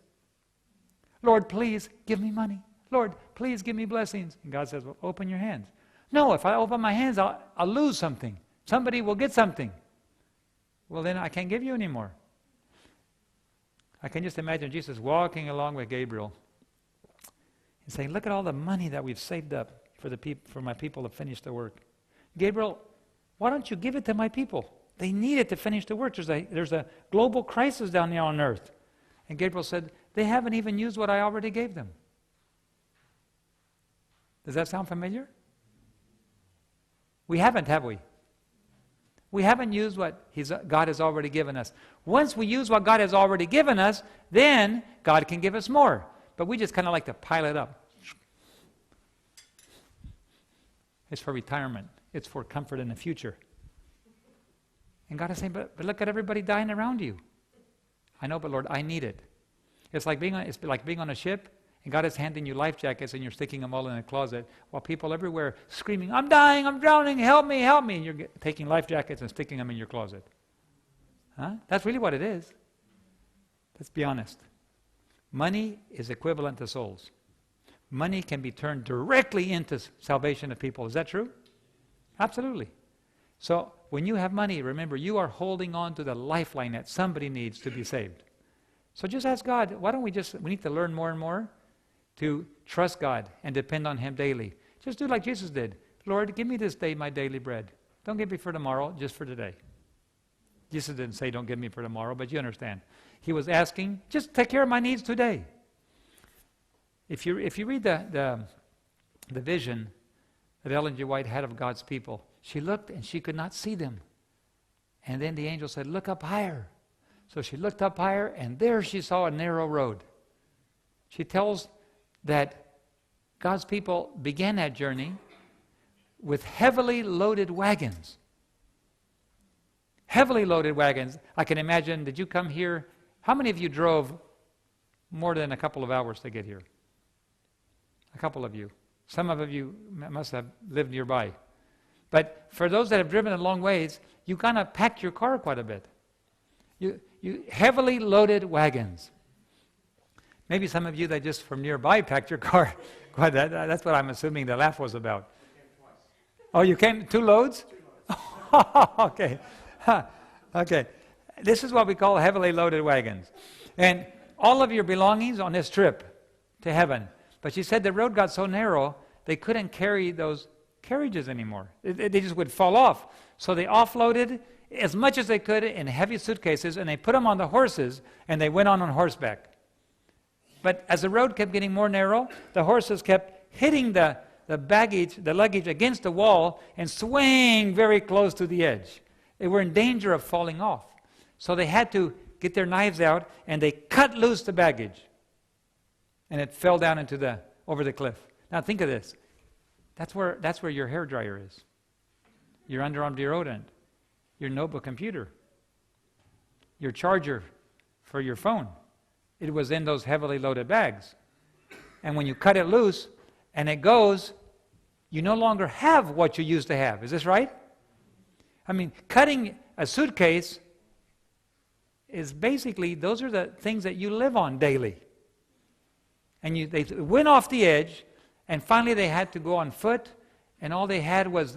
Lord, please give me money. Lord, please give me blessings. And God says, well, open your hands. No, if I open my hands, I'll lose something. Somebody will get something. Well, then I can't give you anymore. I can just imagine Jesus walking along with Gabriel and saying, look at all the money that we've saved up for my people to finish the work. Gabriel, why don't you give it to my people? They need it to finish the work. There's a global crisis down there on earth. And Gabriel said, they haven't even used what I already gave them. Does that sound familiar? We haven't, have we? We haven't used what God has already given us. Once we use what God has already given us, then God can give us more. But we just kind of like to pile it up. It's for retirement. It's for comfort in the future. And God is saying, but look at everybody dying around you. I know, but Lord, I need it. It's like being on a ship, and God is handing you life jackets, and you're sticking them all in a closet, while people everywhere screaming, I'm dying, I'm drowning, help me, help me. And you're taking life jackets and sticking them in your closet. Huh? That's really what it is. Let's be honest. Money is equivalent to souls. Money can be turned directly into salvation of people. Is that true? Absolutely. So when you have money, remember, you are holding on to the lifeline that somebody needs to be saved. So just ask God, why don't we need to learn more and more to trust God and depend on Him daily. Just do like Jesus did. Lord, give me this day my daily bread. Don't give me for tomorrow, just for today. Jesus didn't say don't give me for tomorrow, but you understand. He was asking, just take care of my needs today. If you read the vision that Ellen G. White had of God's people, she looked and she could not see them. And then the angel said, look up higher. So she looked up higher, and there she saw a narrow road. She tells that God's people began that journey with heavily loaded wagons. Heavily loaded wagons. I can imagine, did you come here? How many of you drove more than a couple of hours to get here? A couple of you. Some of you must have lived nearby. But for those that have driven a long ways, you kind of packed your car quite a bit. You heavily loaded wagons. Maybe some of you that just from nearby packed your car. That's what I'm assuming the laugh was about. Oh, you came 2 loads? Okay. Okay. This is what we call heavily loaded wagons. And all of your belongings on this trip to heaven. But she said the road got so narrow, they couldn't carry those carriages anymore. They just would fall off. So they offloaded as much as they could in heavy suitcases, and they put them on the horses, and they went on horseback. But as the road kept getting more narrow, the horses kept hitting the luggage against the wall and swaying very close to the edge. They were in danger of falling off. So they had to get their knives out, and they cut loose the baggage. And it fell down over the cliff. Now think of this. That's where your hairdryer is. Your underarm deodorant. Your notebook computer. Your charger for your phone. It was in those heavily loaded bags. And when you cut it loose and it goes, you no longer have what you used to have. Is this right? I mean, cutting a suitcase is basically, those are the things that you live on daily. And they went off the edge, and finally they had to go on foot, and all they had was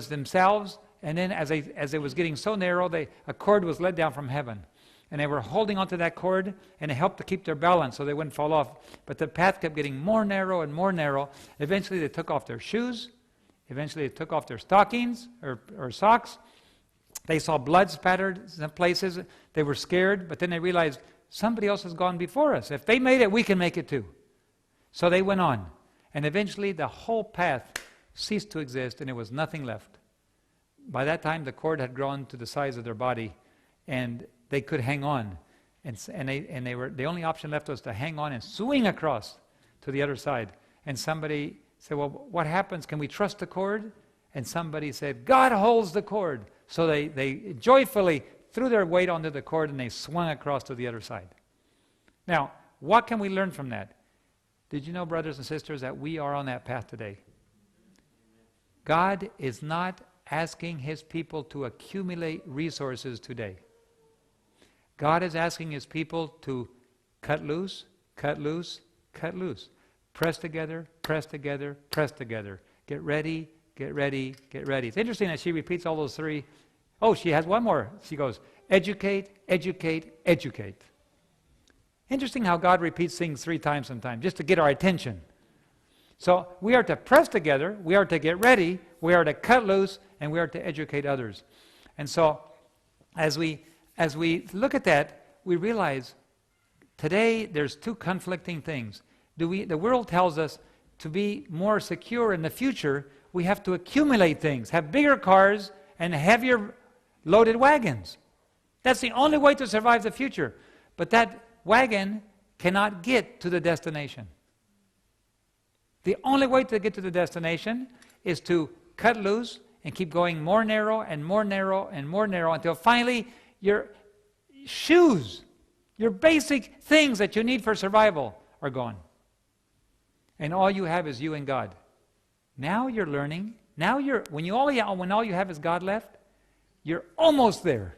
themselves. And then as it was getting so narrow, a cord was let down from heaven. And they were holding onto that cord, and it helped to keep their balance so they wouldn't fall off. But the path kept getting more narrow and more narrow. Eventually they took off their shoes. Eventually they took off their stockings or socks. They saw blood spattered in places. They were scared, but then they realized somebody else has gone before us. If they made it, we can make it too. So they went on. And eventually the whole path ceased to exist, and there was nothing left. By that time, the cord had grown to the size of their body, and they could hang on. And the only option left was to hang on and swing across to the other side. And somebody said, well, what happens? Can we trust the cord? And somebody said, God holds the cord. So they joyfully threw their weight onto the cord, and they swung across to the other side. Now, what can we learn from that? Did you know, brothers and sisters, that we are on that path today? God is not asking His people to accumulate resources today. God is asking His people to cut loose, cut loose, cut loose. Press together, press together, press together. Get ready, get ready, get ready. It's interesting that she repeats all those 3. Oh, she has one more. She goes, educate, educate, educate. Interesting how God repeats things 3 times sometimes, just to get our attention. So we are to press together, we are to get ready, we are to cut loose, and we are to educate others. And so as we look at that, we realize today there's 2 conflicting things. The world tells us to be more secure in the future, we have to accumulate things, have bigger cars and heavier loaded wagons. That's the only way to survive the future. But that wagon cannot get to the destination. The only way to get to the destination is to cut loose and keep going more narrow and more narrow and more narrow until finally your shoes, your basic things that you need for survival are gone. And all you have is you and God. Now you're learning. Now when all you have is God left, you're almost there.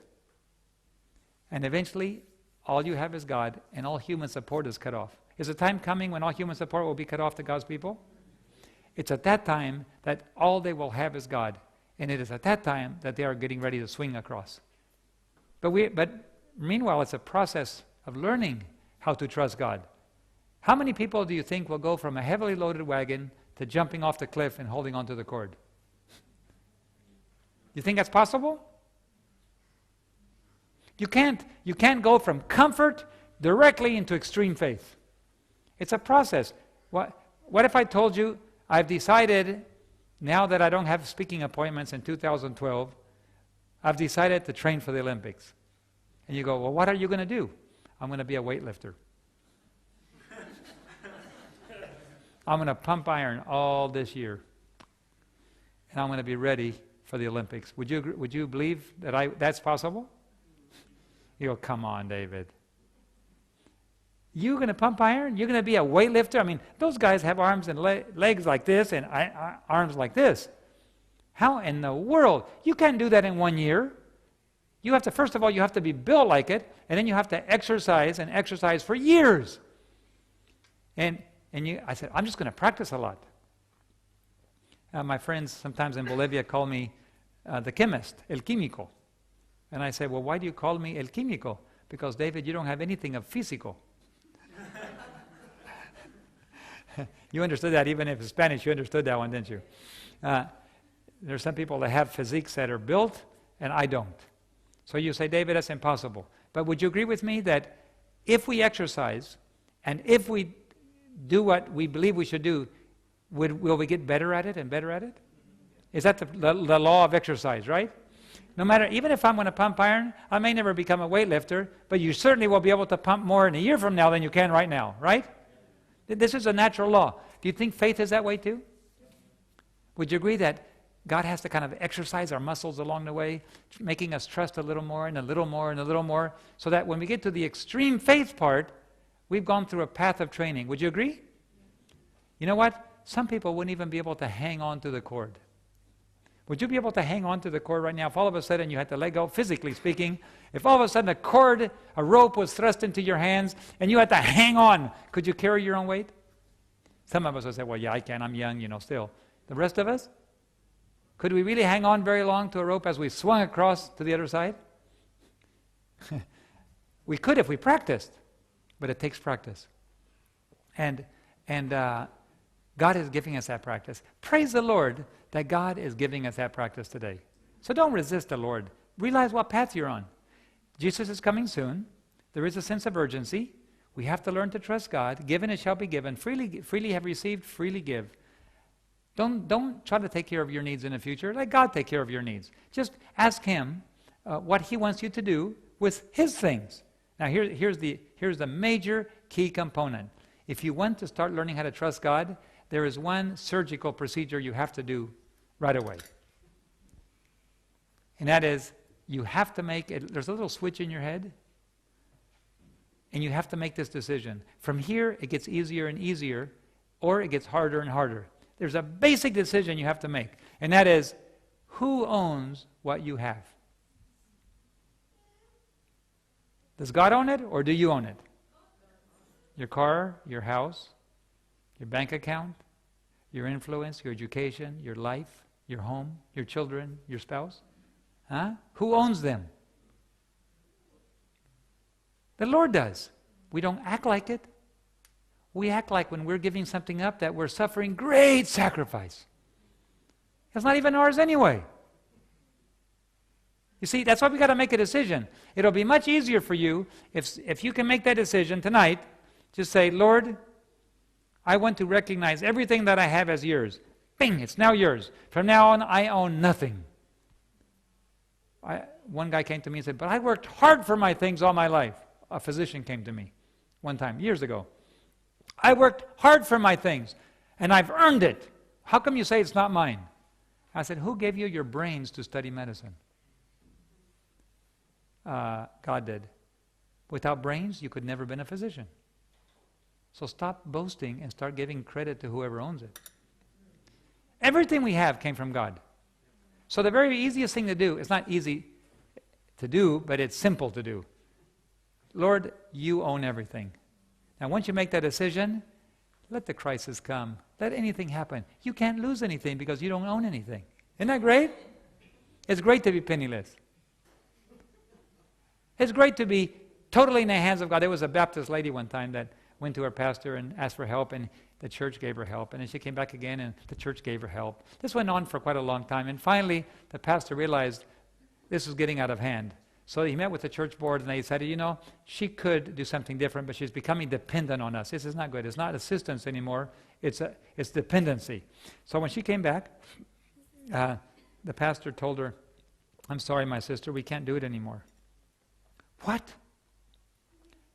And eventually, all you have is God, and all human support is cut off. Is a time coming when all human support will be cut off to God's people? It's at that time that all they will have is God. And it is at that time that they are getting ready to swing across. But meanwhile, it's a process of learning how to trust God. How many people do you think will go from a heavily loaded wagon to jumping off the cliff and holding onto the cord? You think that's possible? You can't go from comfort directly into extreme faith. It's a process. What if I told you, I've decided, now that I don't have speaking appointments in 2012, I've decided to train for the Olympics. And you go, well, what are you going to do? I'm going to be a weightlifter. I'm going to pump iron all this year. And I'm going to be ready for the Olympics. Would you believe that that's possible? You go, come on, David. You're going to pump iron? You're going to be a weightlifter? I mean, those guys have arms and legs like this and arms like this. How in the world? You can't do that in 1 year. You have to, first of all, you have to be built like it, and then you have to exercise and exercise for years. I said, I'm just going to practice a lot. My friends sometimes in Bolivia call me the chemist, el químico. And I say, well, why do you call me el químico? Because, David, you don't have anything of physical. You understood that, even if it's Spanish, you understood that one, didn't you? There's some people that have physiques that are built, and I don't. So you say, David, that's impossible. But would you agree with me that if we exercise, and if we do what we believe we should do, will we get better at it and better at it? Is that the law of exercise, right? No matter, even if I'm going to pump iron, I may never become a weightlifter, but you certainly will be able to pump more in a year from now than you can right now, right? This is a natural law. Do you think faith is that way too? Would you agree that God has to kind of exercise our muscles along the way, making us trust a little more and a little more and a little more, so that when we get to the extreme faith part, we've gone through a path of training. Would you agree? You know what? Some people wouldn't even be able to hang on to the cord. Would you be able to hang on to the cord right now? If all of a sudden you had to let go, physically speaking, if all of a sudden a rope was thrust into your hands and you had to hang on, could you carry your own weight? Some of us would say, well, yeah, I can. I'm young, still. The rest of us? Could we really hang on very long to a rope as we swung across to the other side? We could if we practiced, but it takes practice. And God is giving us that practice. Praise the Lord that God is giving us that practice today. So don't resist the Lord. Realize what path you're on. Jesus is coming soon. There is a sense of urgency. We have to learn to trust God. Given it shall be given. Freely have received, freely give. Don't try to take care of your needs in the future. Let God take care of your needs. Just ask Him what He wants you to do with His things. Now here's the major key component. If you want to start learning how to trust God, there is one surgical procedure you have to do right away. And that is, you have to make it, there's a little switch in your head, and you have to make this decision. From here, it gets easier and easier, or it gets harder and harder. There's a basic decision you have to make, and that is, who owns what you have? Does God own it, or do you own it? Your car, your house, your bank account, your influence, your education, your life, your home, your children, your spouse? Huh? Who owns them? The Lord does. We don't act like it. We act like when we're giving something up that we're suffering great sacrifice. It's not even ours anyway. You see, that's why we got to make a decision. It'll be much easier for you if you can make that decision tonight. Just say, Lord, I want to recognize everything that I have as yours. Bing, it's now yours. From now on, I own nothing. One guy came to me and said, but I worked hard for my things all my life. A physician came to me one time, years ago. I worked hard for my things, and I've earned it. How come you say it's not mine? I said, who gave you your brains to study medicine? God did. Without brains, you could never have been a physician. So stop boasting and start giving credit to whoever owns it. Everything we have came from God. So the very easiest thing to do, it's not easy to do, but it's simple to do. Lord, you own everything. Now once you make that decision, let the crisis come. Let anything happen. You can't lose anything because you don't own anything. Isn't that great? It's great to be penniless. It's great to be totally in the hands of God. There was a Baptist lady one time that went to her pastor and asked for help, and the church gave her help. And then she came back again, and the church gave her help. This went on for quite a long time. And finally, the pastor realized this was getting out of hand. So he met with the church board, and they said, you know, she could do something different, but she's becoming dependent on us. This is not good. It's not assistance anymore. It's dependency. So when she came back, the pastor told her, I'm sorry, my sister, we can't do it anymore. What?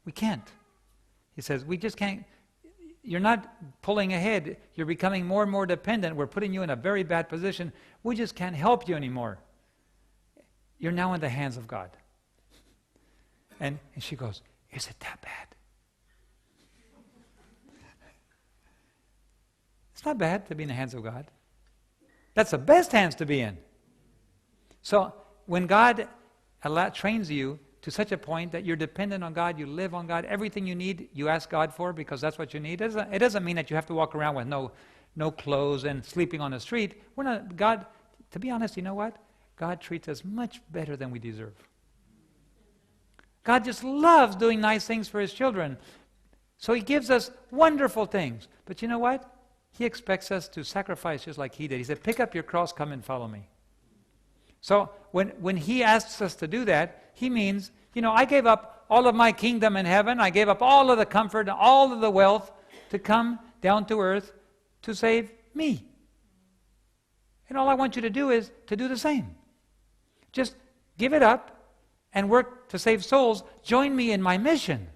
We can't. He says, we just can't. You're not pulling ahead. You're becoming more and more dependent. We're putting you in a very bad position. We just can't help you anymore. You're now in the hands of God. And she goes, is it that bad? It's not bad to be in the hands of God. That's the best hands to be in. So when God trains you to such a point that you're dependent on God, you live on God, everything you need, you ask God for because that's what you need. It doesn't mean that you have to walk around with no clothes and sleeping on the street. God, to be honest, you know what? God treats us much better than we deserve. God just loves doing nice things for his children. So he gives us wonderful things. But you know what? He expects us to sacrifice just like he did. He said, pick up your cross, come and follow me. So when he asks us to do that, he means, you know, I gave up all of my kingdom in heaven. I gave up all of the comfort and all of the wealth to come down to earth to save me. And all I want you to do is to do the same. Just give it up and work to save souls. Join me in my mission.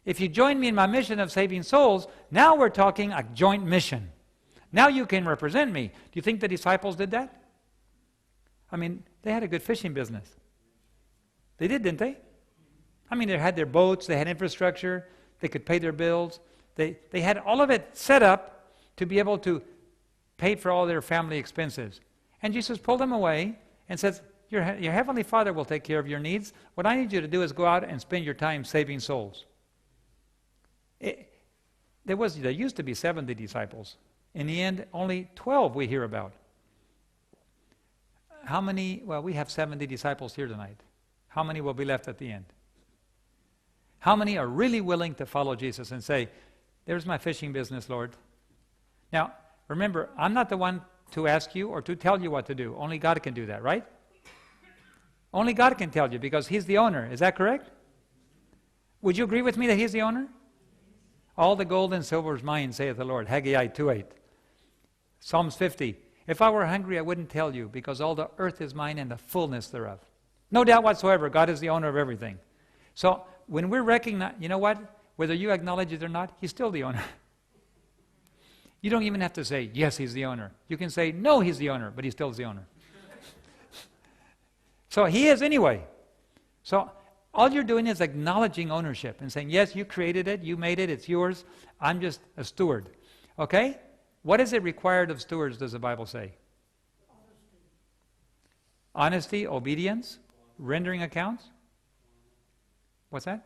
If you join me in my mission of saving souls, now we're talking a joint mission. Now you can represent me. Do you think the disciples did that? I mean, they had a good fishing business. They did, didn't they? I mean, they had their boats, they had infrastructure, they could pay their bills. They had all of it set up to be able to pay for all their family expenses. And Jesus pulled them away and says, your heavenly Father will take care of your needs. What I need you to do is go out and spend your time saving souls. There used to be 70 disciples. In the end, only 12 we hear about. How many? Well, we have 70 disciples here tonight. How many will be left at the end? How many are really willing to follow Jesus and say, there's my fishing business, Lord. Now, remember, I'm not the one to ask you or to tell you what to do. Only God can do that, right? Only God can tell you because he's the owner. Is that correct? Would you agree with me that he's the owner? All the gold and silver is mine, saith the Lord. Haggai 2:8. Psalms 50. If I were hungry, I wouldn't tell you, because all the earth is mine and the fullness thereof. No doubt whatsoever, God is the owner of everything. So when we're recognizing, you know what? Whether you acknowledge it or not, he's still the owner. You don't even have to say, yes, he's the owner. You can say, no, he's the owner, but he still is the owner. So he is anyway. So all you're doing is acknowledging ownership and saying, yes, you created it, you made it, it's yours. I'm just a steward. Okay? What is it required of stewards, does the Bible say? Honesty, obedience, rendering accounts. What's that?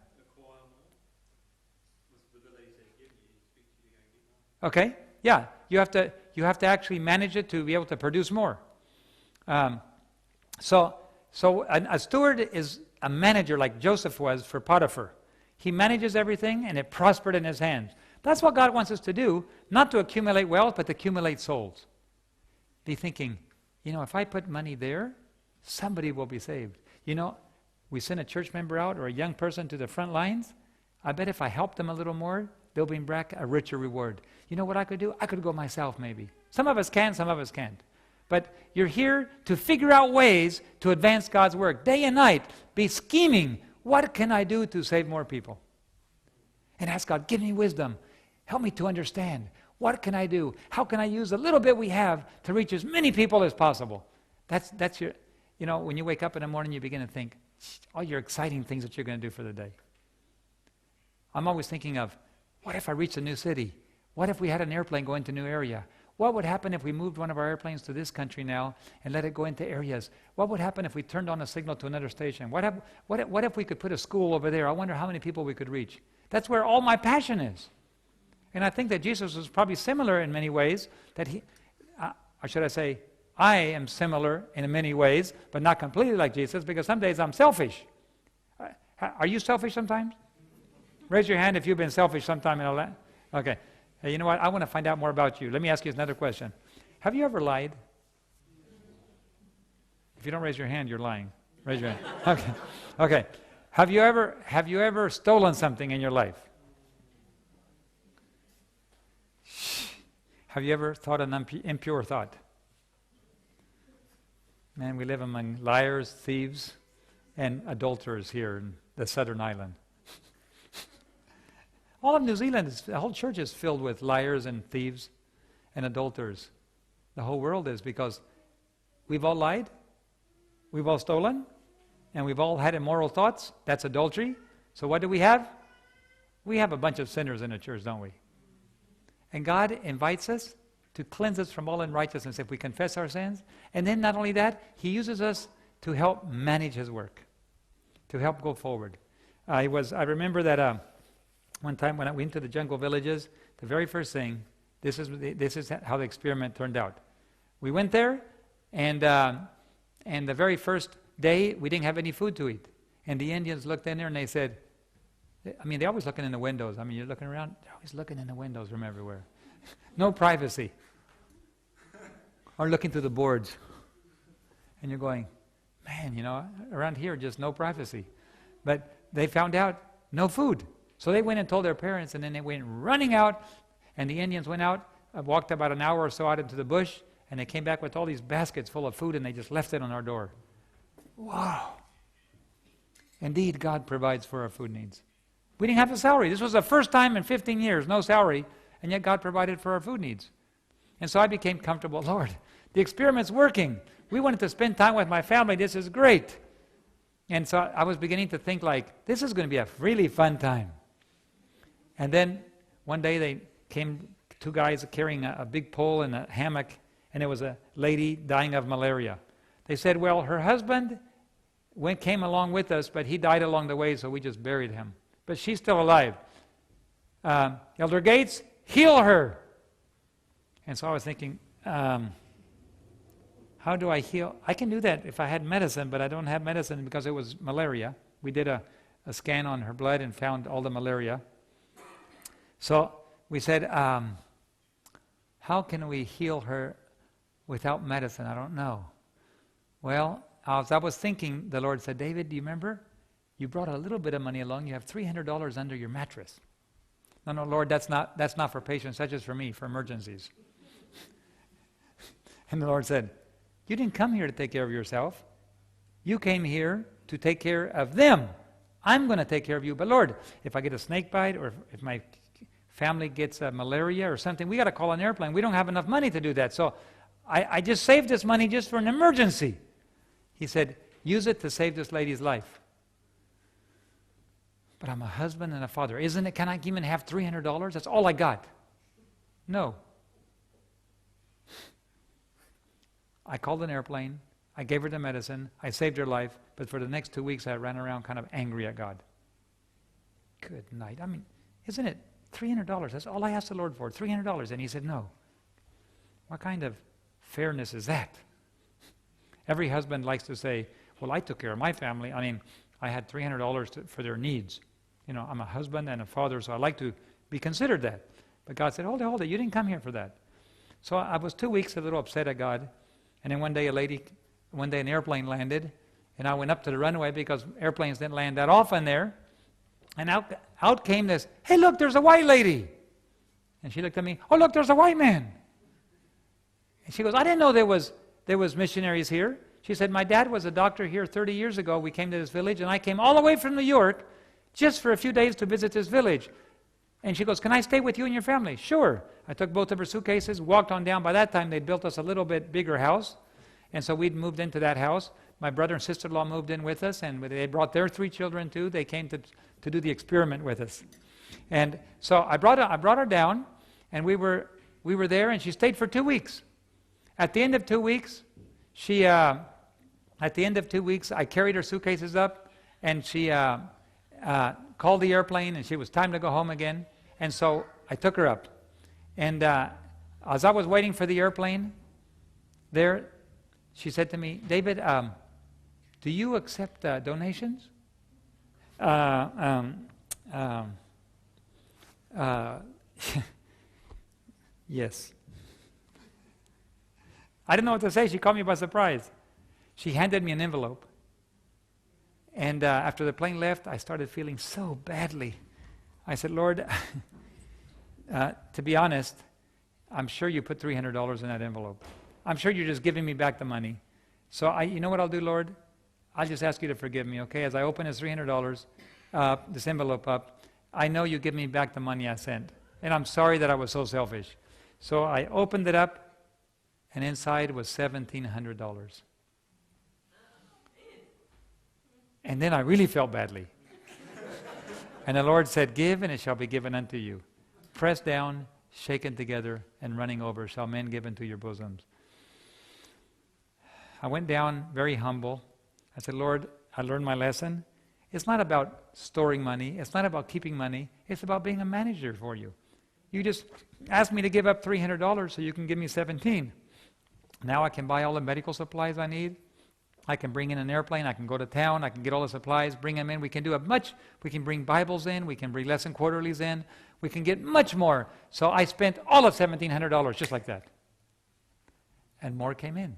Okay, yeah. You have to actually manage it to be able to produce more. So a steward is a manager like Joseph was for Potiphar. He manages everything and it prospered in his hands. That's what God wants us to do, not to accumulate wealth, but to accumulate souls. Be thinking, you know, if I put money there, somebody will be saved. You know, we send a church member out or a young person to the front lines. I bet if I help them a little more, they'll bring back a richer reward. You know what I could do? I could go myself maybe. Some of us can, some of us can't. But you're here to figure out ways to advance God's work. Day and night, be scheming. What can I do to save more people? And ask God, give me wisdom. Help me to understand. What can I do? How can I use the little bit we have to reach as many people as possible? That's your, you know, when you wake up in the morning, you begin to think, all your exciting things that you're going to do for the day. I'm always thinking of, what if I reach a new city? What if we had an airplane go into a new area? What would happen if we moved one of our airplanes to this country now and let it go into areas? What would happen if we turned on a signal to another station? What if we could put a school over there? I wonder how many people we could reach. That's where all my passion is. And I think that Jesus was probably similar in many ways, that or should I say, I am similar in many ways, but not completely like Jesus, because some days I'm selfish. Are you selfish sometimes? Raise your hand if you've been selfish sometime in all that. Okay. Hey, you know what? I want to find out more about you. Let me ask you another question. Have you ever lied? If you don't raise your hand, you're lying. Raise your hand. Okay. Okay. Have you ever stolen something in your life? Have you ever thought an impure thought? Man, we live among liars, thieves, and adulterers here in the southern island. All of New Zealand, the whole church is filled with liars and thieves and adulterers. The whole world is, because we've all lied, we've all stolen, and we've all had immoral thoughts. That's adultery. So what do we have? We have a bunch of sinners in the church, don't we? And God invites us to cleanse us from all unrighteousness if we confess our sins. And then not only that, He uses us to help manage His work, to help go forward. I remember that one time when I went to the jungle villages, the very first thing, this is how the experiment turned out. We went there, and the very first day, we didn't have any food to eat. And the Indians looked in there and they said, they're always looking in the windows. You're looking around, they're always looking in the windows from everywhere. No privacy. Or looking through the boards. And you're going, man, around here, just no privacy. But they found out no food. So they went and told their parents, and then they went running out, and the Indians went out, walked about an hour or so out into the bush, and they came back with all these baskets full of food, and they just left it on our door. Wow. Indeed, God provides for our food needs. We didn't have a salary. This was the first time in 15 years, no salary, and yet God provided for our food needs. And so I became comfortable. Lord, the experiment's working. We wanted to spend time with my family. This is great. And so I was beginning to think this is going to be a really fun time. And then one day they came, two guys carrying a big pole and a hammock, and there was a lady dying of malaria. They said, well, her husband came along with us, but he died along the way, so we just buried him. But she's still alive. Elder Gates, heal her. And so I was thinking, how do I heal? I can do that if I had medicine, but I don't have medicine because it was malaria. We did a scan on her blood and found all the malaria. So we said, how can we heal her without medicine? I don't know. Well, as I was thinking, the Lord said, David, do you remember? You brought a little bit of money along. You have $300 under your mattress. No, Lord, that's not for patients. That's just for me, for emergencies. And the Lord said, you didn't come here to take care of yourself. You came here to take care of them. I'm going to take care of you. But Lord, if I get a snake bite or if my family gets malaria or something, we got to call an airplane. We don't have enough money to do that. So I just saved this money just for an emergency. He said, use it to save this lady's life. But I'm a husband and a father. Isn't it? Can I even have $300? That's all I got. No. I called an airplane. I gave her the medicine. I saved her life. But for the next 2 weeks, I ran around kind of angry at God. Good night. Isn't it $300? That's all I asked the Lord for, $300. And He said, no. What kind of fairness is that? Every husband likes to say, well, I took care of my family. I had $300 for their needs. I'm a husband and a father, so I like to be considered that. But God said, hold it. You didn't come here for that. So I was 2 weeks a little upset at God. And then one day an airplane landed, and I went up to the runway because airplanes didn't land that often there. And out came this, hey, look, there's a white lady. And she looked at me, oh, look, there's a white man. And she goes, I didn't know there was missionaries here. She said, my dad was a doctor here 30 years ago. We came to this village, and I came all the way from New York just for a few days to visit this village. And she goes, can I stay with you and your family? Sure. I took both of her suitcases, walked on down. By that time, they'd built us a little bit bigger house. And so we'd moved into that house. My brother and sister-in-law moved in with us, and they brought their 3 children too. They came to do the experiment with us. And so I brought her down, and we were there, and she stayed for 2 weeks. At the end of 2 weeks, I carried her suitcases up, and she called the airplane, and she was time to go home again. And so I took her up. And as I was waiting for the airplane, she said to me, David, do you accept donations? Yes. I didn't know what to say. She caught me by surprise. She handed me an envelope. And after the plane left, I started feeling so badly. I said, Lord, to be honest, I'm sure you put $300 in that envelope. I'm sure you're just giving me back the money. So you know what I'll do, Lord? I'll just ask you to forgive me, okay? As I open this $300, this envelope up, I know you give me back the money I sent. And I'm sorry that I was so selfish. So I opened it up, and inside was $1,700. And then I really felt badly. And the Lord said, give, and it shall be given unto you. Pressed down, shaken together, and running over shall men give into your bosoms. I went down very humble. I said, Lord, I learned my lesson. It's not about storing money. It's not about keeping money. It's about being a manager for you. You just asked me to give up $300 so you can give me $17. Now I can buy all the medical supplies I need. I can bring in an airplane. I can go to town. I can get all the supplies, bring them in. We can do we can bring Bibles in. We can bring lesson quarterlies in. We can get much more. So I spent all of $1,700 just like that. And more came in.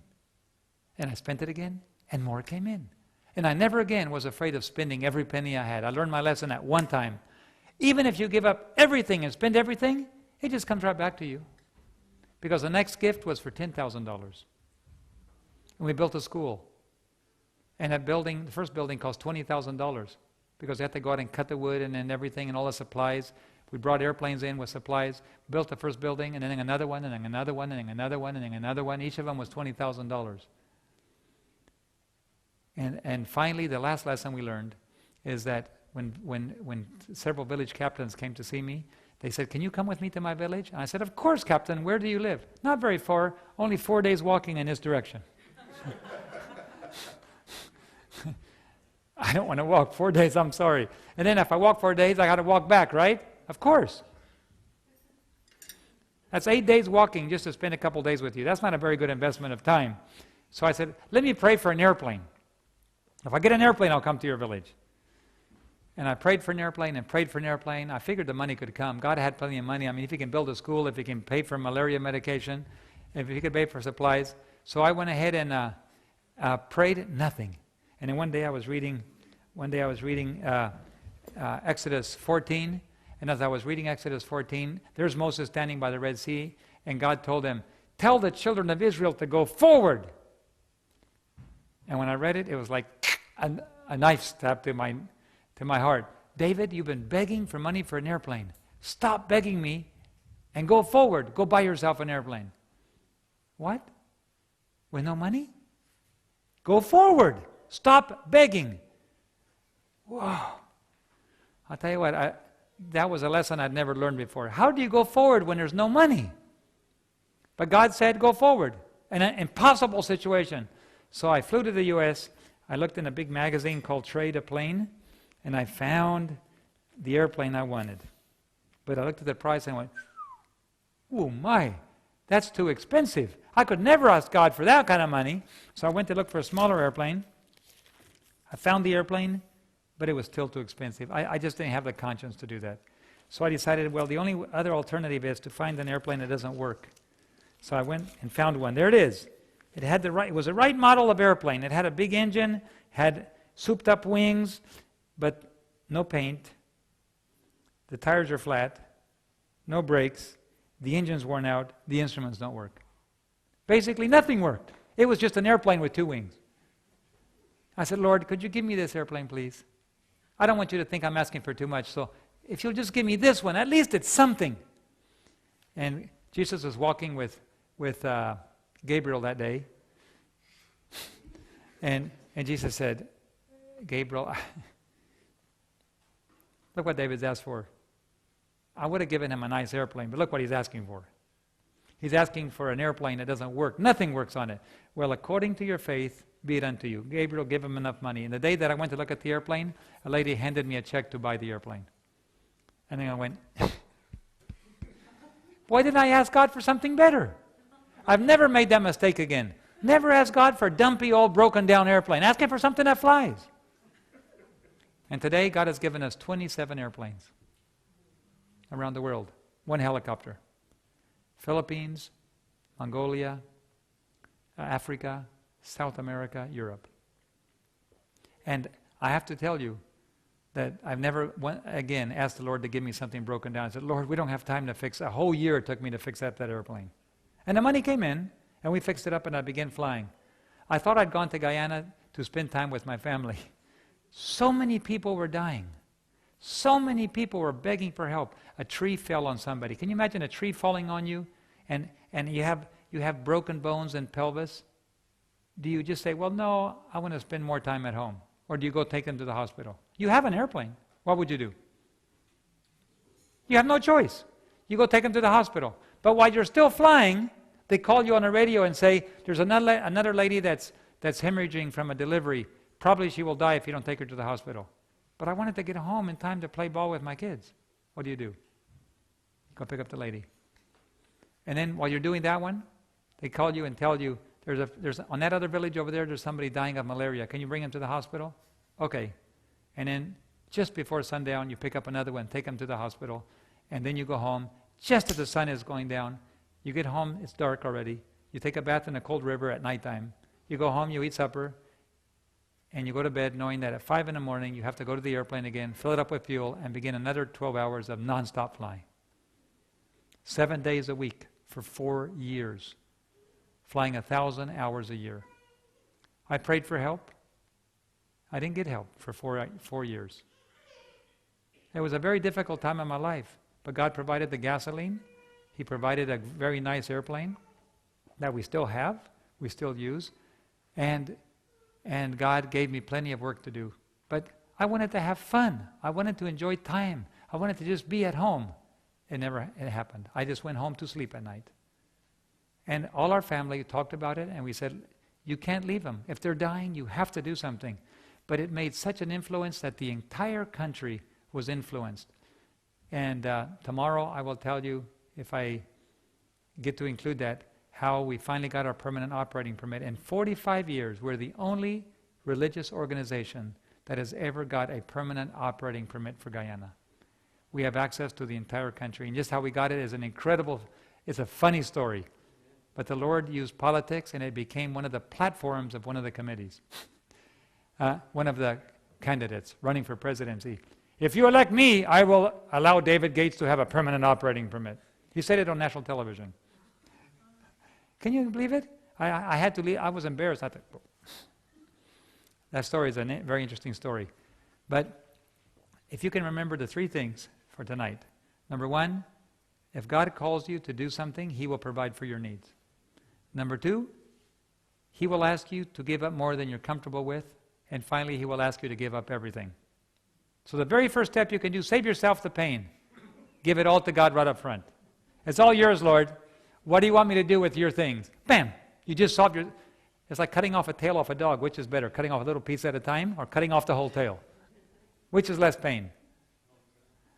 And I spent it again, and more came in. And I never again was afraid of spending every penny I had. I learned my lesson at one time. Even if you give up everything and spend everything, it just comes right back to you. Because the next gift was for $10,000. And we built a school. And that building, the first building, cost $20,000 because they had to go out and cut the wood and everything and all the supplies. We brought airplanes in with supplies, built the first building, and then another one, and then another one, and then another one, and then another one. Each of them was $20,000. And finally, the last lesson we learned is that when several village captains came to see me, they said, can you come with me to my village? And I said, of course, Captain. Where do you live? Not very far, only 4 days walking in this direction. I don't want to walk 4 days, I'm sorry. And then if I walk 4 days, I got to walk back, right? Of course. That's 8 days walking just to spend a couple days with you. That's not a very good investment of time. So I said, let me pray for an airplane. If I get an airplane, I'll come to your village. And I prayed for an airplane and prayed for an airplane. I figured the money could come. God had plenty of money. I mean, if he can build a school, if he can pay for malaria medication, if he could pay for supplies. So I went ahead and prayed nothing. And then one day I was reading Exodus 14. And as I was reading Exodus 14, there's Moses standing by the Red Sea. And God told him, tell the children of Israel to go forward. And when I read it, it was like a knife stabbed to my heart. David, you've been begging for money for an airplane. Stop begging me and go forward. Go buy yourself an airplane. What? With no money? Go forward. Stop begging. Whoa. I'll tell you what, that was a lesson I'd never learned before. How do you go forward when there's no money? But God said, go forward. In an impossible situation. So I flew to the U.S. I looked in a big magazine called Trade a Plane, and I found the airplane I wanted. But I looked at the price and I went, oh my, that's too expensive. I could never ask God for that kind of money. So I went to look for a smaller airplane. I found the airplane, but it was still too expensive. I just didn't have the conscience to do that. So I decided, well, the only other alternative is to find an airplane that doesn't work. So I went and found one. There it is. It was the right model of airplane. It had a big engine, had souped up wings, but no paint. The tires are flat, no brakes, the engine's worn out, the instruments don't work. Basically nothing worked. It was just an airplane with 2 wings. I said, Lord, could you give me this airplane, please? I don't want you to think I'm asking for too much, so if you'll just give me this one, at least it's something. And Jesus was walking with Gabriel that day. And Jesus said, Gabriel, look what David's asked for. I would have given him a nice airplane, but look what he's asking for. He's asking for an airplane that doesn't work. Nothing works on it. Well, according to your faith, be it unto you. Gabriel, give him enough money. And the day that I went to look at the airplane, a lady handed me a check to buy the airplane. And then I went, why didn't I ask God for something better? I've never made that mistake again. Never ask God for a dumpy, old, broken down airplane. Ask him for something that flies. And today, God has given us 27 airplanes around the world. 1 helicopter. Philippines, Mongolia, Africa, South America, Europe. And I have to tell you that I've never, again, asked the Lord to give me something broken down. I said, Lord, we don't have time to fix. A whole year it took me to fix that airplane. And the money came in, and we fixed it up, and I began flying. I thought I'd gone to Guyana to spend time with my family. So many people were dying. So many people were begging for help. A tree fell on somebody. Can you imagine a tree falling on you, and you have broken bones and pelvis? Do you just say, well, no, I want to spend more time at home? Or do you go take them to the hospital? You have an airplane. What would you do? You have no choice. You go take them to the hospital. But while you're still flying, they call you on the radio and say, there's another lady that's hemorrhaging from a delivery. Probably she will die if you don't take her to the hospital. But I wanted to get home in time to play ball with my kids. What do? Go pick up the lady. And then while you're doing that one, they call you and tell you, there's on that other village over there, there's somebody dying of malaria. Can you bring him to the hospital? Okay. And then just before sundown, you pick up another one, take him to the hospital, and then you go home. Just as the sun is going down, you get home, it's dark already. You take a bath in a cold river at nighttime. You go home, you eat supper, and you go to bed knowing that at 5 in the morning, you have to go to the airplane again, fill it up with fuel, and begin another 12 hours of nonstop flying. 7 days a week for 4 years. Flying 1,000 hours a year. I prayed for help. I didn't get help for 4 years. It was a very difficult time in my life, but God provided the gasoline. He provided a very nice airplane that we still have, we still use, and God gave me plenty of work to do. But I wanted to have fun. I wanted to enjoy time. I wanted to just be at home. It never happened. I just went home to sleep at night. And all our family talked about it, and we said, you can't leave them. If they're dying, you have to do something. But it made such an influence that the entire country was influenced. And tomorrow I will tell you, if I get to include that, how we finally got our permanent operating permit. In 45 years, we're the only religious organization that has ever got a permanent operating permit for Guyana. We have access to the entire country. And just how we got it is an incredible, it's a funny story. But the Lord used politics, and it became one of the platforms of one of the committees. One of the candidates running for presidency. If you elect me, I will allow David Gates to have a permanent operating permit. He said it on national television. Can you believe it? I had to leave. I was embarrassed. I thought, that story is a very interesting story. But if you can remember the 3 things for tonight. Number 1, if God calls you to do something, He will provide for your needs. Number 2, He will ask you to give up more than you're comfortable with. And finally, He will ask you to give up everything. So the very first step you can do, save yourself the pain. Give it all to God right up front. It's all yours, Lord. What do you want me to do with your things? Bam! You just solved your... It's like cutting off a tail off a dog. Which is better, cutting off a little piece at a time or cutting off the whole tail? Which is less pain?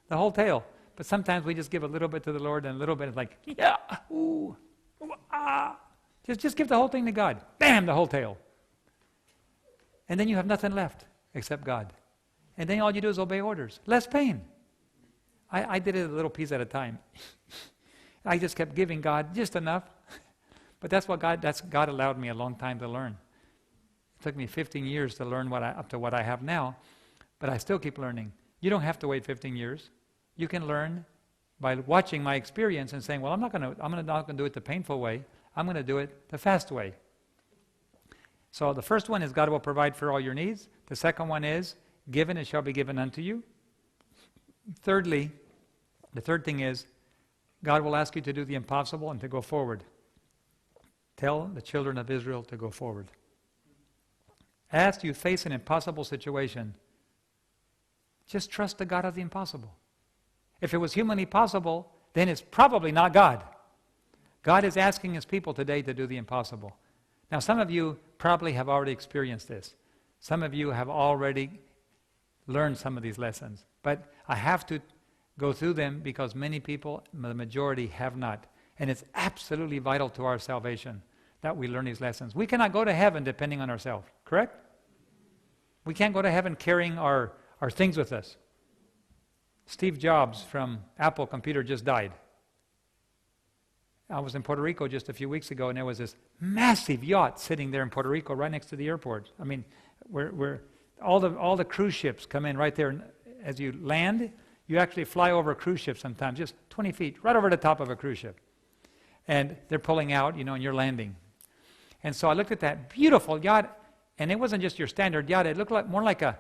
The whole tail. But sometimes we just give a little bit to the Lord, and a little bit is like, yeah, ooh, ah. Just give the whole thing to God. Bam, the whole tail. And then you have nothing left except God. And then all you do is obey orders. Less pain. I did it a little piece at a time. I just kept giving God just enough. But that's God allowed me a long time to learn. It took me 15 years to learn up to what I have now, but I still keep learning. You don't have to wait 15 years. You can learn by watching my experience and saying, well, I'm not going to do it the painful way. I'm going to do it the fast way. So the first one is God will provide for all your needs. The second one is, given it shall be given unto you. Thirdly, the third thing is, God will ask you to do the impossible and to go forward. Tell the children of Israel to go forward. As you face an impossible situation, just trust the God of the impossible. If it was humanly possible, then it's probably not God. God is asking His people today to do the impossible. Now, some of you probably have already experienced this. Some of you have already learned some of these lessons. But I have to go through them because many people, the majority, have not. And it's absolutely vital to our salvation that we learn these lessons. We cannot go to heaven depending on ourselves, correct? We can't go to heaven carrying our our things with us. Steve Jobs from Apple Computer just died. I was in Puerto Rico just a few weeks ago, and there was this massive yacht sitting there in Puerto Rico right next to the airport. I mean, where all the cruise ships come in right there. And as you land, you actually fly over a cruise ship sometimes, just 20 feet, right over the top of a cruise ship. And they're pulling out, and you're landing. And so I looked at that beautiful yacht, and it wasn't just your standard yacht. It looked more like a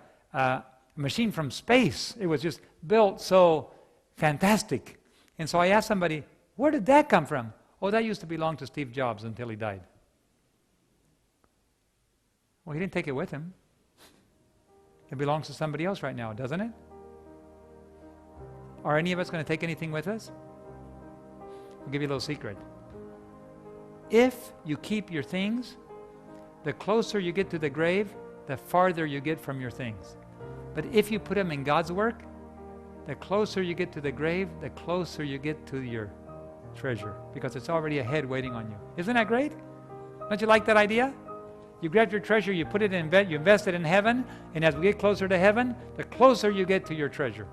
machine from space. It was just built so fantastic. And so I asked somebody, where did that come from? Oh, that used to belong to Steve Jobs until he died. Well, he didn't take it with him. It belongs to somebody else right now, doesn't it? Are any of us going to take anything with us? I'll give you a little secret. If you keep your things, the closer you get to the grave, the farther you get from your things. But if you put them in God's work, the closer you get to the grave, the closer you get to your treasure, because it's already ahead waiting on you. Isn't that great? Don't you like that idea? You grab your treasure, you put it in, you invest it in heaven, and as we get closer to heaven, the closer you get to your treasure.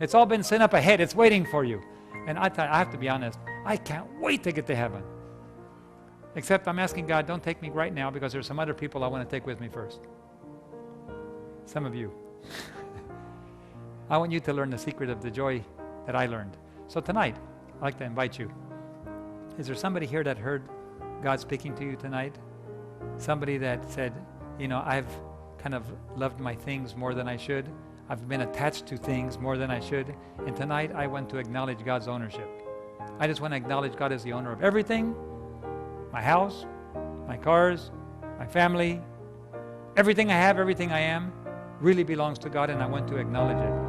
It's all been sent up ahead. It's waiting for you. And I have to be honest, I can't wait to get to heaven. Except I'm asking God, don't take me right now, because there's some other people I want to take with me first. Some of you. I want you to learn the secret of the joy that I learned. So tonight, I'd like to invite you. Is there somebody here that heard God speaking to you tonight? Somebody that said, I've kind of loved my things more than I should. I've been attached to things more than I should. And tonight I want to acknowledge God's ownership. I just want to acknowledge God as the owner of everything. My house, my cars, my family, everything I have, everything I am really belongs to God, and I want to acknowledge it.